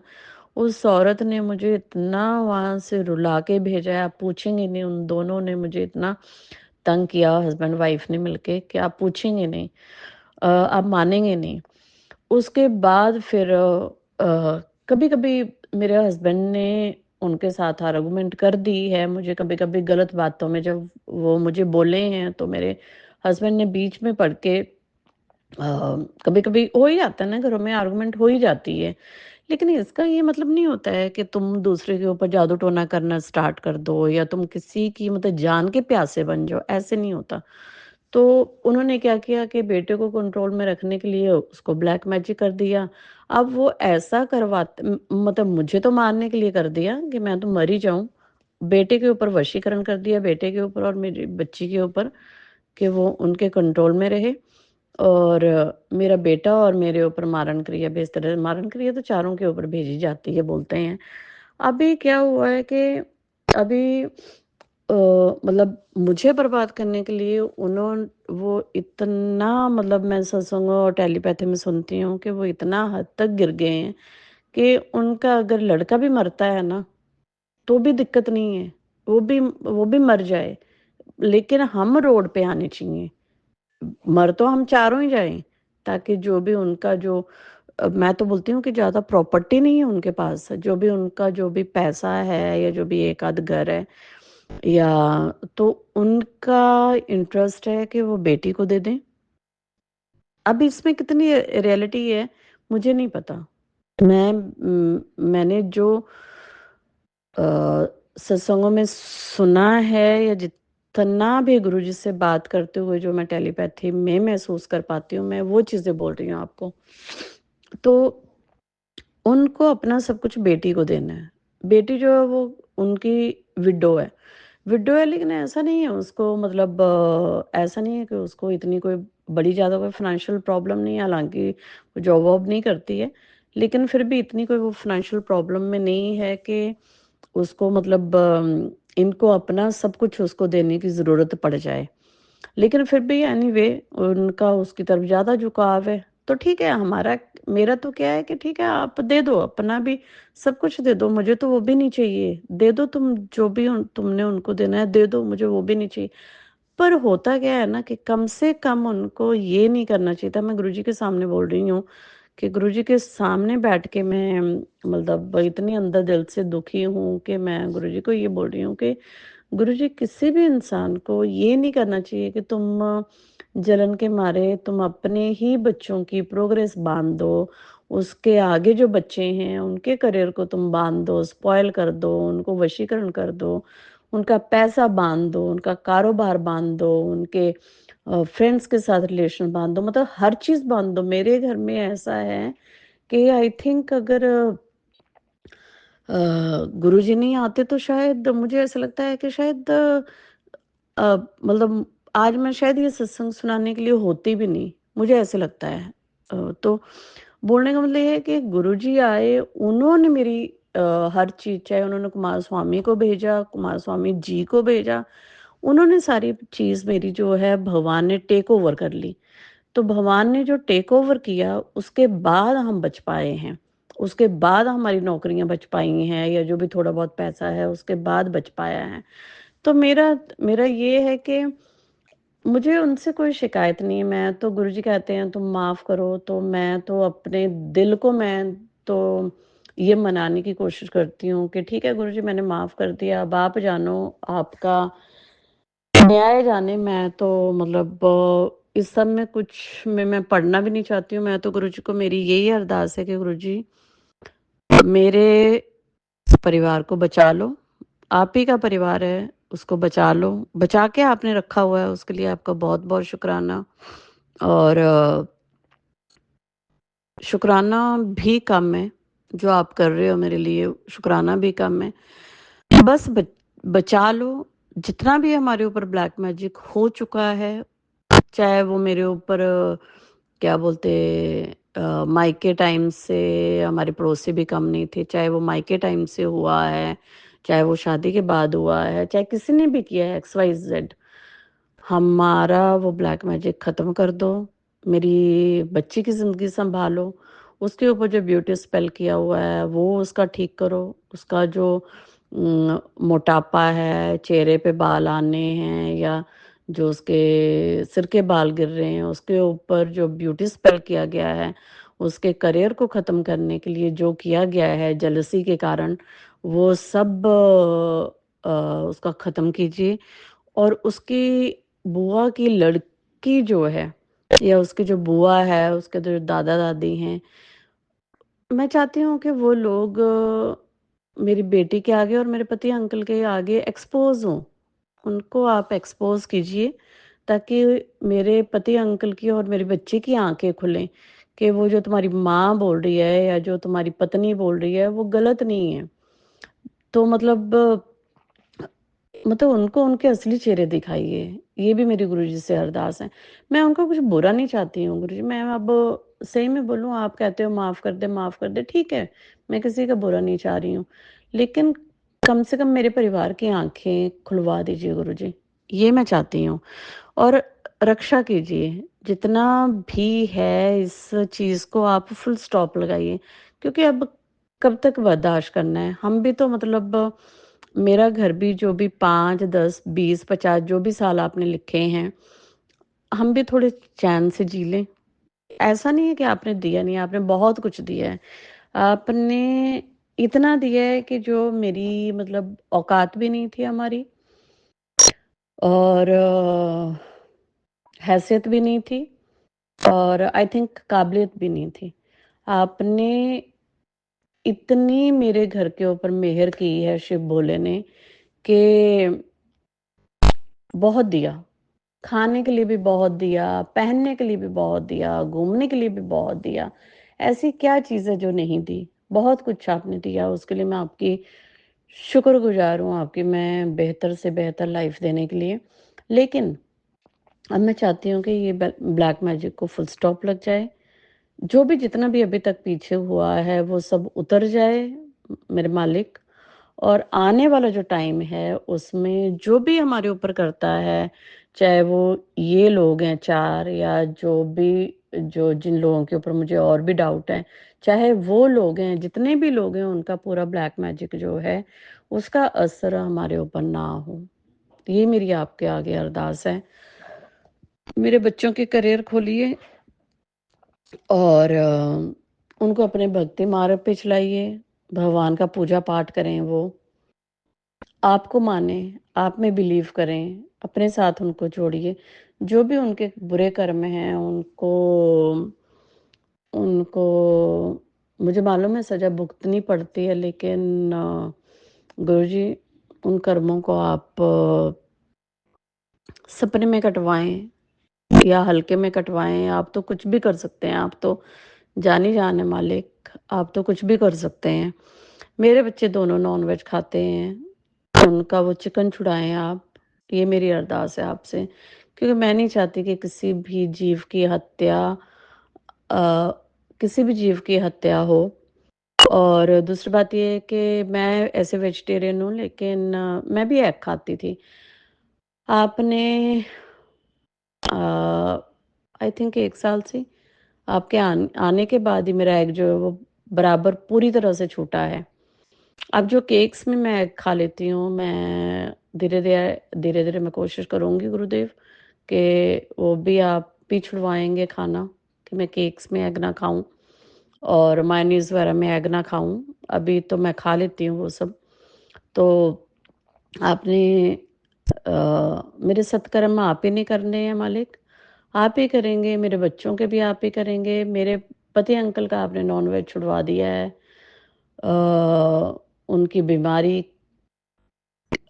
S5: उस औरत ने मुझे इतना वहाँ से रुला के भेजा है, आप पूछेंगे नहीं, उन दोनों ने मुझे इतना तंग किया हस्बैंड वाइफ ने मिलके कि आप पूछेंगे नहीं, आप मानेंगे नहीं। उसके बाद फिर कभी कभी मेरे हस्बैंड ने उनके साथ आर्गुमेंट कर दी है, मुझे कभी कभी गलत बातों में जब वो मुझे बोले हैं तो मेरे हस्बैंड ने बीच में पड़ के कभी कभी हो ही जाता है ना, घरों में आर्गुमेंट हो ही जाती है। लेकिन इसका ये मतलब नहीं होता है कि तुम दूसरे के ऊपर जादू टोना करना स्टार्ट कर दो या तुम किसी की मतलब जान के प्यासे बन जाओ, ऐसे नहीं होता। तो उन्होंने क्या किया कि बेटे को कंट्रोल में रखने के लिए उसको ब्लैक मैजिक कर दिया। अब वो ऐसा मतलब मुझे तो मारने के लिए कर दिया कि मैं तो मर ही जाऊं। बेटे के ऊपर वशीकरण कर दिया, बेटे के ऊपर और मेरी बच्ची के ऊपर, कि वो उनके कंट्रोल में रहे। और मेरा बेटा और मेरे ऊपर मारण क्रिया भेजते रहे। मारण क्रिया तो चारों के ऊपर भेजी जाती है बोलते हैं। अभी क्या हुआ है कि अभी मतलब मुझे बर्बाद करने के लिए वो इतना, मतलब मैं सत्संगों और टेलीपैथी में सुनती हूँ कि वो इतना हद तक गिर गए हैं कि उनका अगर लड़का भी मरता है ना तो भी दिक्कत नहीं है, वो भी मर जाए, लेकिन हम रोड पे आने चाहिए। मर तो हम चारों ही जाएं, ताकि जो भी उनका जो मैं तो बोलती हूँ कि ज्यादा प्रॉपर्टी नहीं है उनके पास, जो भी उनका जो भी पैसा है या जो भी एक आध घर है, या तो उनका इंटरेस्ट है कि वो बेटी को दे दें। अब इसमें कितनी रियलिटी है मुझे नहीं पता। मैंने जो सत्संगों में सुना है या जितना भी गुरुजी से बात करते हुए जो मैं टेलीपैथी में महसूस कर पाती हूँ, मैं वो चीजें बोल रही हूँ आपको। तो उनको अपना सब कुछ बेटी को देना है। बेटी जो है वो उनकी विडो है, लेकिन ऐसा नहीं है उसको, मतलब ऐसा नहीं है कि उसको इतनी कोई बड़ी ज़्यादा कोई फाइनेंशियल प्रॉब्लम नहीं है, हालांकि वो जॉब वॉब नहीं करती है, लेकिन फिर भी इतनी कोई वो फाइनेंशियल प्रॉब्लम में नहीं है कि उसको मतलब इनको अपना सब कुछ उसको देने की ज़रूरत पड़ जाए। लेकिन फिर भी एनीवे उनका उसकी तरफ ज़्यादा झुकाव है। तो ठीक है, मेरा तो क्या है कि ठीक है, आप दे दो अपना भी, सब कुछ दे दो, मुझे तो वो भी नहीं चाहिए। दे दो तुम जो भी तुमने उनको देना है दे दो, मुझे वो भी नहीं चाहिए। पर होता क्या है ना कि कम से कम उनको ये नहीं करना चाहिए था। मैं गुरुजी के सामने बोल रही हूँ कि गुरुजी के सामने बैठ के मैं मतलब इतनी अंदर दिल से दुखी हूँ कि मैं गुरुजी को ये बोल रही हूँ कि गुरुजी, किसी भी इंसान को ये नहीं करना चाहिए कि तुम जलन के मारे तुम अपने ही बच्चों की प्रोग्रेस बांध दो, उसके आगे जो बच्चे हैं उनके करियर को तुम बांध दो, स्पॉयल कर दो, उनको वशीकरण कर दो, उनका पैसा बांध दो, उनका कारोबार बांध दो, उनके फ्रेंड्स के साथ रिलेशन बांध दो, मतलब हर चीज बांध दो। मेरे घर में ऐसा है कि आई थिंक अगर गुरुजी नहीं आते तो शायद मुझे ऐसा लगता है कि शायद मतलब आज मैं शायद ये सत्संग सुनाने के लिए होती भी नहीं, मुझे ऐसे लगता है। तो बोलने का मतलब ये है कि गुरुजी आए, उन्होंने मेरी हर चीज, चाहे उन्होंने कुमार स्वामी को भेजा, कुमार स्वामी जी को भेजा, उन्होंने सारी चीज मेरी जो है भगवान ने टेक ओवर कर ली। तो भगवान ने जो टेक ओवर किया उसके बाद हम बच पाए हैं, उसके बाद हमारी नौकरियां बच पाई हैं, या जो भी थोड़ा बहुत पैसा है उसके बाद बच पाया है। तो मेरा मेरा ये है कि मुझे उनसे कोई शिकायत नहीं है। मैं तो गुरुजी कहते हैं तुम माफ करो, तो मैं तो अपने दिल को मैं तो ये मनाने की कोशिश करती हूँ कि ठीक है गुरुजी, मैंने माफ कर दिया, अब आप जानो, आपका न्याय जाने। मैं तो मतलब इस सब में कुछ में मैं पढ़ना भी नहीं चाहती हूँ। मैं तो गुरुजी को मेरी यही अरदास है कि गुरुजी मेरे परिवार को बचा लो, आप ही का परिवार है, उसको बचा लो, बचा के आपने रखा हुआ है, उसके लिए आपका बहुत बहुत शुक्राना। और शुक्राना भी कम है, जो आप कर रहे हो मेरे लिए शुक्राना भी कम है। बस बचा लो। जितना भी हमारे ऊपर ब्लैक मैजिक हो चुका है, चाहे वो मेरे ऊपर क्या बोलते मायके टाइम से, हमारे पड़ोसी भी कम नहीं थे, चाहे वो मायके टाइम से हुआ है, चाहे वो शादी के बाद हुआ है, चाहे किसी ने भी किया है, XYZ, हमारा वो ब्लैक मैजिक खत्म कर दो। मेरी बच्ची की जिंदगी संभालो, उसके ऊपर जो ब्यूटी स्पेल किया हुआ है वो उसका ठीक करो। उसका जो मोटापा है, चेहरे पे बाल आने हैं, या जो उसके सिर के बाल गिर रहे हैं, उसके ऊपर जो ब्यूटी स्पेल किया गया है उसके करियर को ख़त्म करने के लिए जो किया गया है जेलसी के कारण, वो सब उसका ख़त्म कीजिए। और उसकी बुआ की लड़की जो है, या उसकी जो बुआ है, उसके जो दादा-दादी हैं, मैं चाहती हूँ कि वो लोग मेरी बेटी के आगे और मेरे पति अंकल के आगे एक्सपोज़ हों। उनको आप एक्सपोज़ कीजिए, ताकि मेरे पति अंकल की और मेरे बच्चे की आँखें खुलें कि वो जो तुम्हारी माँ बोल रही है या जो तुम्हारी पत्नी बोल रही है, वो गलत नहीं है। तो मतलब उनको उनके असली चेहरे दिखाइए। ये भी मेरी गुरुजी से अरदास है। मैं उनको कुछ बुरा नहीं चाहती हूँ गुरुजी, मैं अब सही में बोलूँ, आप कहते हो माफ़ कर दे, ठीक है, मैं किसी का बुरा नहीं चाह रही हूँ। लेकिन कम से कम मेरे परिवार की आँखें खुलवा दीजिए गुरुजी, ये मैं चाहती हूँ। और रक्षा कीजिए, जितना भी है इस चीज़ को आप फुल स्टॉप लगाइए, क्योंकि अब कब तक बर्दाश्त करना है? हम भी तो मतलब मेरा घर भी जो भी 5, 10, 20, 50 जो भी साल आपने लिखे हैं, हम भी थोड़े चैन से जी लें। ऐसा नहीं है कि आपने दिया नहीं है, आपने बहुत कुछ दिया है। आपने इतना दिया है कि जो मेरी मतलब औकात भी नहीं थी हमारी, और हैसियत भी नहीं थी, और आई थिंक काबिलियत भी नहीं थी। आपने इतनी मेरे घर के ऊपर मेहर की है शिव भोले ने कि बहुत दिया। खाने के लिए भी बहुत दिया, पहनने के लिए भी बहुत दिया, घूमने के लिए भी बहुत दिया। ऐसी क्या चीज़ है जो नहीं दी? बहुत कुछ आपने दिया, उसके लिए मैं आपकी शुक्रगुज़ार हूँ, आपकी मैं बेहतर से बेहतर लाइफ़ देने के लिए। लेकिन अब मैं चाहती हूँ कि ये ब्लैक मैजिक को फुल स्टॉप लग जाए। जो भी जितना भी अभी तक पीछे हुआ है वो सब उतर जाए मेरे मालिक। और आने वाला जो टाइम है उसमें जो भी हमारे ऊपर करता है, चाहे वो ये लोग हैं 4, या जो भी जो जिन लोगों के ऊपर मुझे और भी डाउट है, चाहे वो लोग हैं, जितने भी लोग हैं, उनका पूरा ब्लैक मैजिक जो है उसका असर हमारे ऊपर ना हो। ये मेरी आपके आगे अरदास है। मेरे बच्चों के करियर खोलिए और उनको अपने भक्ति मार्ग पे चलाइए। भगवान का पूजा पाठ करें, वो आपको माने, आप में बिलीव करें, अपने साथ उनको जोड़िए। जो भी उनके बुरे कर्म हैं उनको उनको मुझे मालूम है सज़ा भुगतनी पड़ती है, लेकिन गुरुजी उन कर्मों को आप सपने में कटवाएँ या हल्के में कटवाएँ। आप तो कुछ भी कर सकते हैं, आप तो जान-है मालिक, आप तो कुछ भी कर सकते हैं। मेरे बच्चे दोनों नॉन-वेज खाते हैं, उनका वो चिकन छुड़ाएँ आप, ये मेरी अरदास है आपसे। क्योंकि मैं नहीं चाहती कि अ, किसी भी जीव की हत्या हो। और दूसरी बात ये है कि मैं ऐसे वेजिटेरियन हूँ, लेकिन मैं भी एग खाती थी। आपने आई थिंक 1 साल से आपके आने के बाद ही मेरा एग जो है वो बराबर पूरी तरह से छूटा है। अब जो केक्स में मैं एग खा लेती हूँ, मैं धीरे-धीरे मैं कोशिश करूँगी गुरुदेव कि वो भी आप भी छुड़वाएँगे खाना, कि मैं केक्स में एग ना खाऊँ और मेयोनीज़ वगैरह में एग ना खाऊँ। अभी तो मैं खा लेती हूँ वो सब। तो आपने मेरे सत्कर्म आप ही नहीं करने हैं मालिक, आप ही करेंगे, मेरे बच्चों के भी आप ही करेंगे, मेरे पति अंकल का आपने नॉन-वेज छुड़वा दिया है। उनकी बीमारी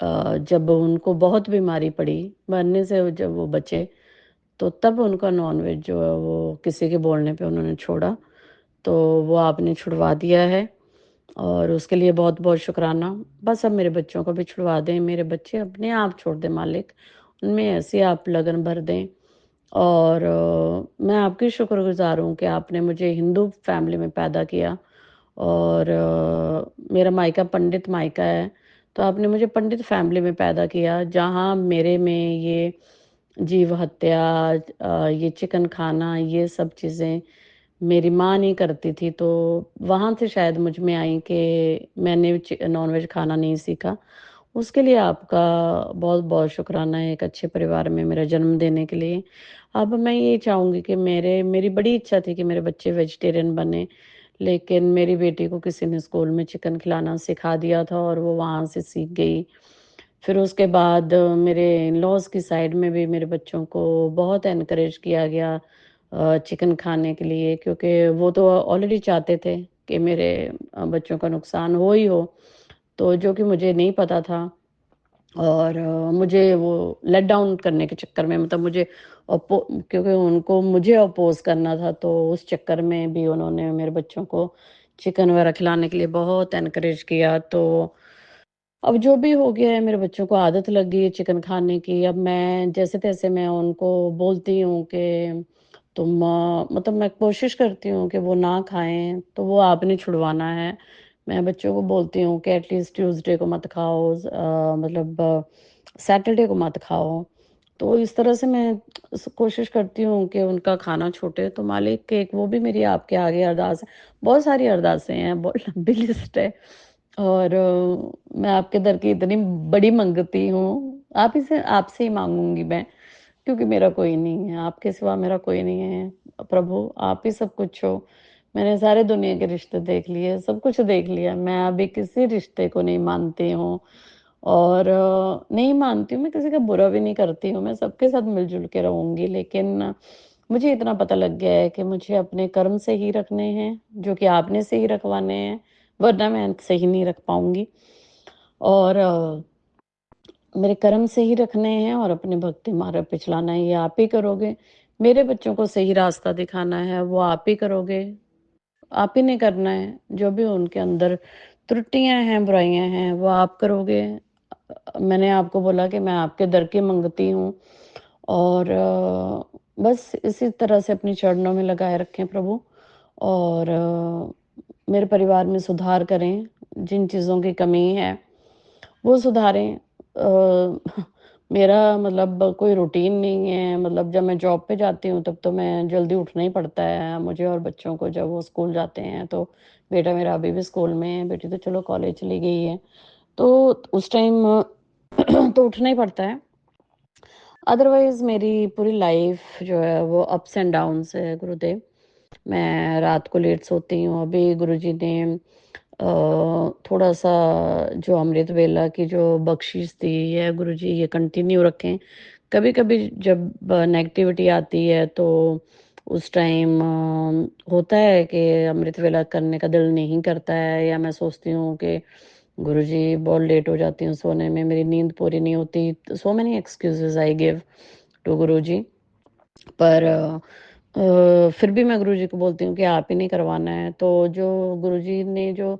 S5: जब उनको बहुत बीमारी पड़ी, मरने से जब वो बचे, तो तब उनका नॉन-वेज जो है वो किसी के बोलने पे उन्होंने छोड़ा, तो वो आपने छुड़वा दिया है और उसके लिए बहुत-बहुत शुक्राना। बस अब मेरे बच्चों को भी छुड़वा दें, मेरे बच्चे अपने आप छोड़ दें मालिक, उनमें ऐसी आप लगन भर दें। और मैं आपकी शुक्रगुज़ार हूँ कि आपने मुझे हिंदू फैमिली में पैदा किया, और मेरा मायका पंडित मायका है, तो आपने मुझे पंडित फैमिली में पैदा किया, जहाँ मेरे में ये जीव हत्या, ये चिकन खाना, ये सब चीज़ें मेरी माँ नहीं करती थी, तो वहाँ से शायद मुझ में आई कि मैंने नॉन-वेज खाना नहीं सीखा। उसके लिए आपका बहुत बहुत शुक्राना है, एक अच्छे परिवार में मेरा जन्म देने के लिए। अब मैं ये चाहूँगी कि मेरी बड़ी इच्छा थी कि मेरे बच्चे वेजिटेरियन बने, लेकिन मेरी बेटी को किसी ने स्कूल में चिकन खिलाना सिखा दिया था और वो वहाँ से सीख गई। फिर उसके बाद मेरे इन-लॉज़ की साइड में भी मेरे बच्चों को बहुत एनकरेज किया गया चिकन खाने के लिए, क्योंकि वो तो ऑलरेडी चाहते थे कि मेरे बच्चों का नुकसान हो ही हो, तो जो कि मुझे नहीं पता था। और मुझे वो लेट डाउन करने के चक्कर में, मतलब मुझे अपो क्योंकि उनको मुझे अपोज़ करना था, तो उस चक्कर में भी उन्होंने मेरे बच्चों को चिकन वगैरह खिलाने के लिए बहुत एनकरेज किया। तो अब जो भी हो गया है, मेरे बच्चों को आदत लग गई है चिकन खाने की। अब मैं जैसे-तैसे मैं उनको बोलती हूँ कि तुम मतलब मैं कोशिश करती हूँ कि वो ना खाएँ, तो वो आपने छुड़वाना है। मैं बच्चों को बोलती हूँ कि एटलीस्ट ट्यूसडे को मत खाओ, मतलब सैटरडे को मत खाओ। तो इस तरह से मैं कोशिश करती हूँ कि उनका खाना छूटे। तो मालिक एक वो भी मेरी आपके आगे अरदास है। बहुत सारी अरदासें हैं, बहुत लंबी लिस्ट है। और मैं आपके दर की इतनी बड़ी मंगती हूँ, आपसे ही माँगूँगी मैं, क्योंकि मेरा कोई नहीं है, आपके सिवा मेरा कोई नहीं है। प्रभु, आप ही सब कुछ हो। मैंने सारे दुनिया के रिश्ते देख लिए, सब कुछ देख लिया, मैं अभी किसी रिश्ते को नहीं मानती हूँ और नहीं मानती हूँ, मैं किसी का बुरा भी नहीं करती हूँ, मैं सबके साथ मिल-जुल के रहूँगी। लेकिन मुझे इतना पता लग गया है कि मुझे अपने कर्म से ही रखने हैं, जो कि आपने से ही रखवाने हैं, वरना मैं सही नहीं रख पाऊँगी। और मेरे कर्म से ही रखने हैं और अपने भक्ति मार्ग पे चलाना है, ये आप ही करोगे। मेरे बच्चों को सही रास्ता दिखाना है, वो आप ही करोगे। आप ही ने करना है, जो भी उनके अंदर त्रुटियाँ हैं, बुराइयाँ हैं, वो आप करोगे। मैंने आपको बोला कि मैं आपके दर की मंगती हूँ और बस इसी तरह से अपने चरणों में लगाए रखें प्रभु और मेरे परिवार में सुधार करें, जिन चीज़ों की कमी है, वो सुधारें। मेरा मतलब कोई रूटीन नहीं है, मतलब जब मैं जॉब पे जाती हूँ तब तो मैं जल्दी उठना ही पड़ता है मुझे और बच्चों को जब वो स्कूल जाते हैं तो बेटा मेरा अभी भी स्कूल में है, बेटी तो चलो कॉलेज चली गई है। तो उस टाइम तो उठना ही पड़ता है। अदरवाइज़ मेरी पूरी लाइफ़ जो है वो अप्स एंड डाउन्स है गुरुदेव। मैं रात को लेट सोती हूँ। अभी गुरुजी ने थोड़ा-सा जो अमृत वेला की जो बख्शिश दी है गुरुजी ये कंटिन्यू रखें। कभी-कभी जब नेगेटिविटी आती है तो उस टाइम होता है कि अमृत वेला करने का दिल नहीं करता है या मैं सोचती हूँ कि गुरुजी बहुत लेट हो जाती हूँ सोने में, मेरी नींद पूरी नहीं होती। So many excuses I give to Guruji. पर फिर भी मैं गुरुजी को बोलती हूँ कि आप ही ने करवाना है। तो जो गुरुजी ने जो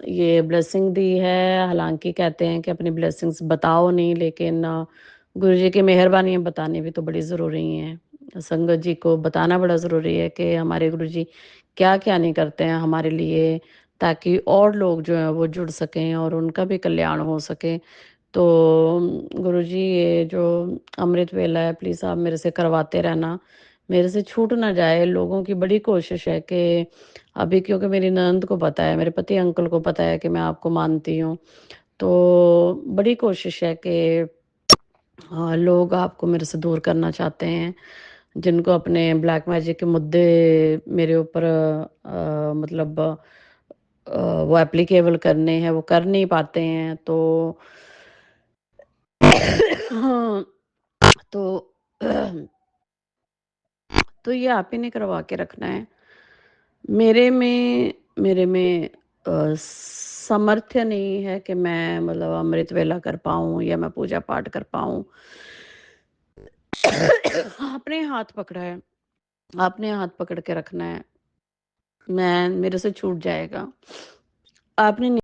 S5: ये ब्लेसिंग दी है, हालाँकि कहते हैं कि अपनी ब्लेसिंग्स बताओ नहीं, लेकिन गुरुजी की मेहरबानियाँ बतानी भी तो बड़ी ज़रूरी हैं। संगत जी को बताना बड़ा ज़रूरी है कि हमारे गुरुजी क्या-क्या नहीं करते हैं हमारे लिए, ताकि और लोग जो हैं वो जुड़ सकें और उनका भी कल्याण हो सके। तो गुरुजी ये जो अमृत वेला है प्लीज़ आप मेरे से करवाते रहना, मेरे से छूट ना जाए। लोगों की बड़ी कोशिश है कि अभी क्योंकि मेरी ननद को पता है, मेरे पति अंकल को पता है कि मैं आपको मानती हूँ, तो बड़ी कोशिश है कि लोग आपको मेरे से दूर करना चाहते हैं। जिनको अपने ब्लैक मैजिक के मुद्दे मेरे ऊपर मतलब वो एप्लीकेबल करने हैं, वो कर नहीं पाते हैं। तो हाँ, तो तो ये आप ही ने करवा के रखना है। मेरे में सामर्थ्य नहीं है कि मैं मतलब अमृत वेला कर पाऊँ या मैं पूजा पाठ कर पाऊँ। आपने हाथ पकड़ा है, आपने हाथ पकड़ के रखना है। मेरे से छूट जाएगा। आपने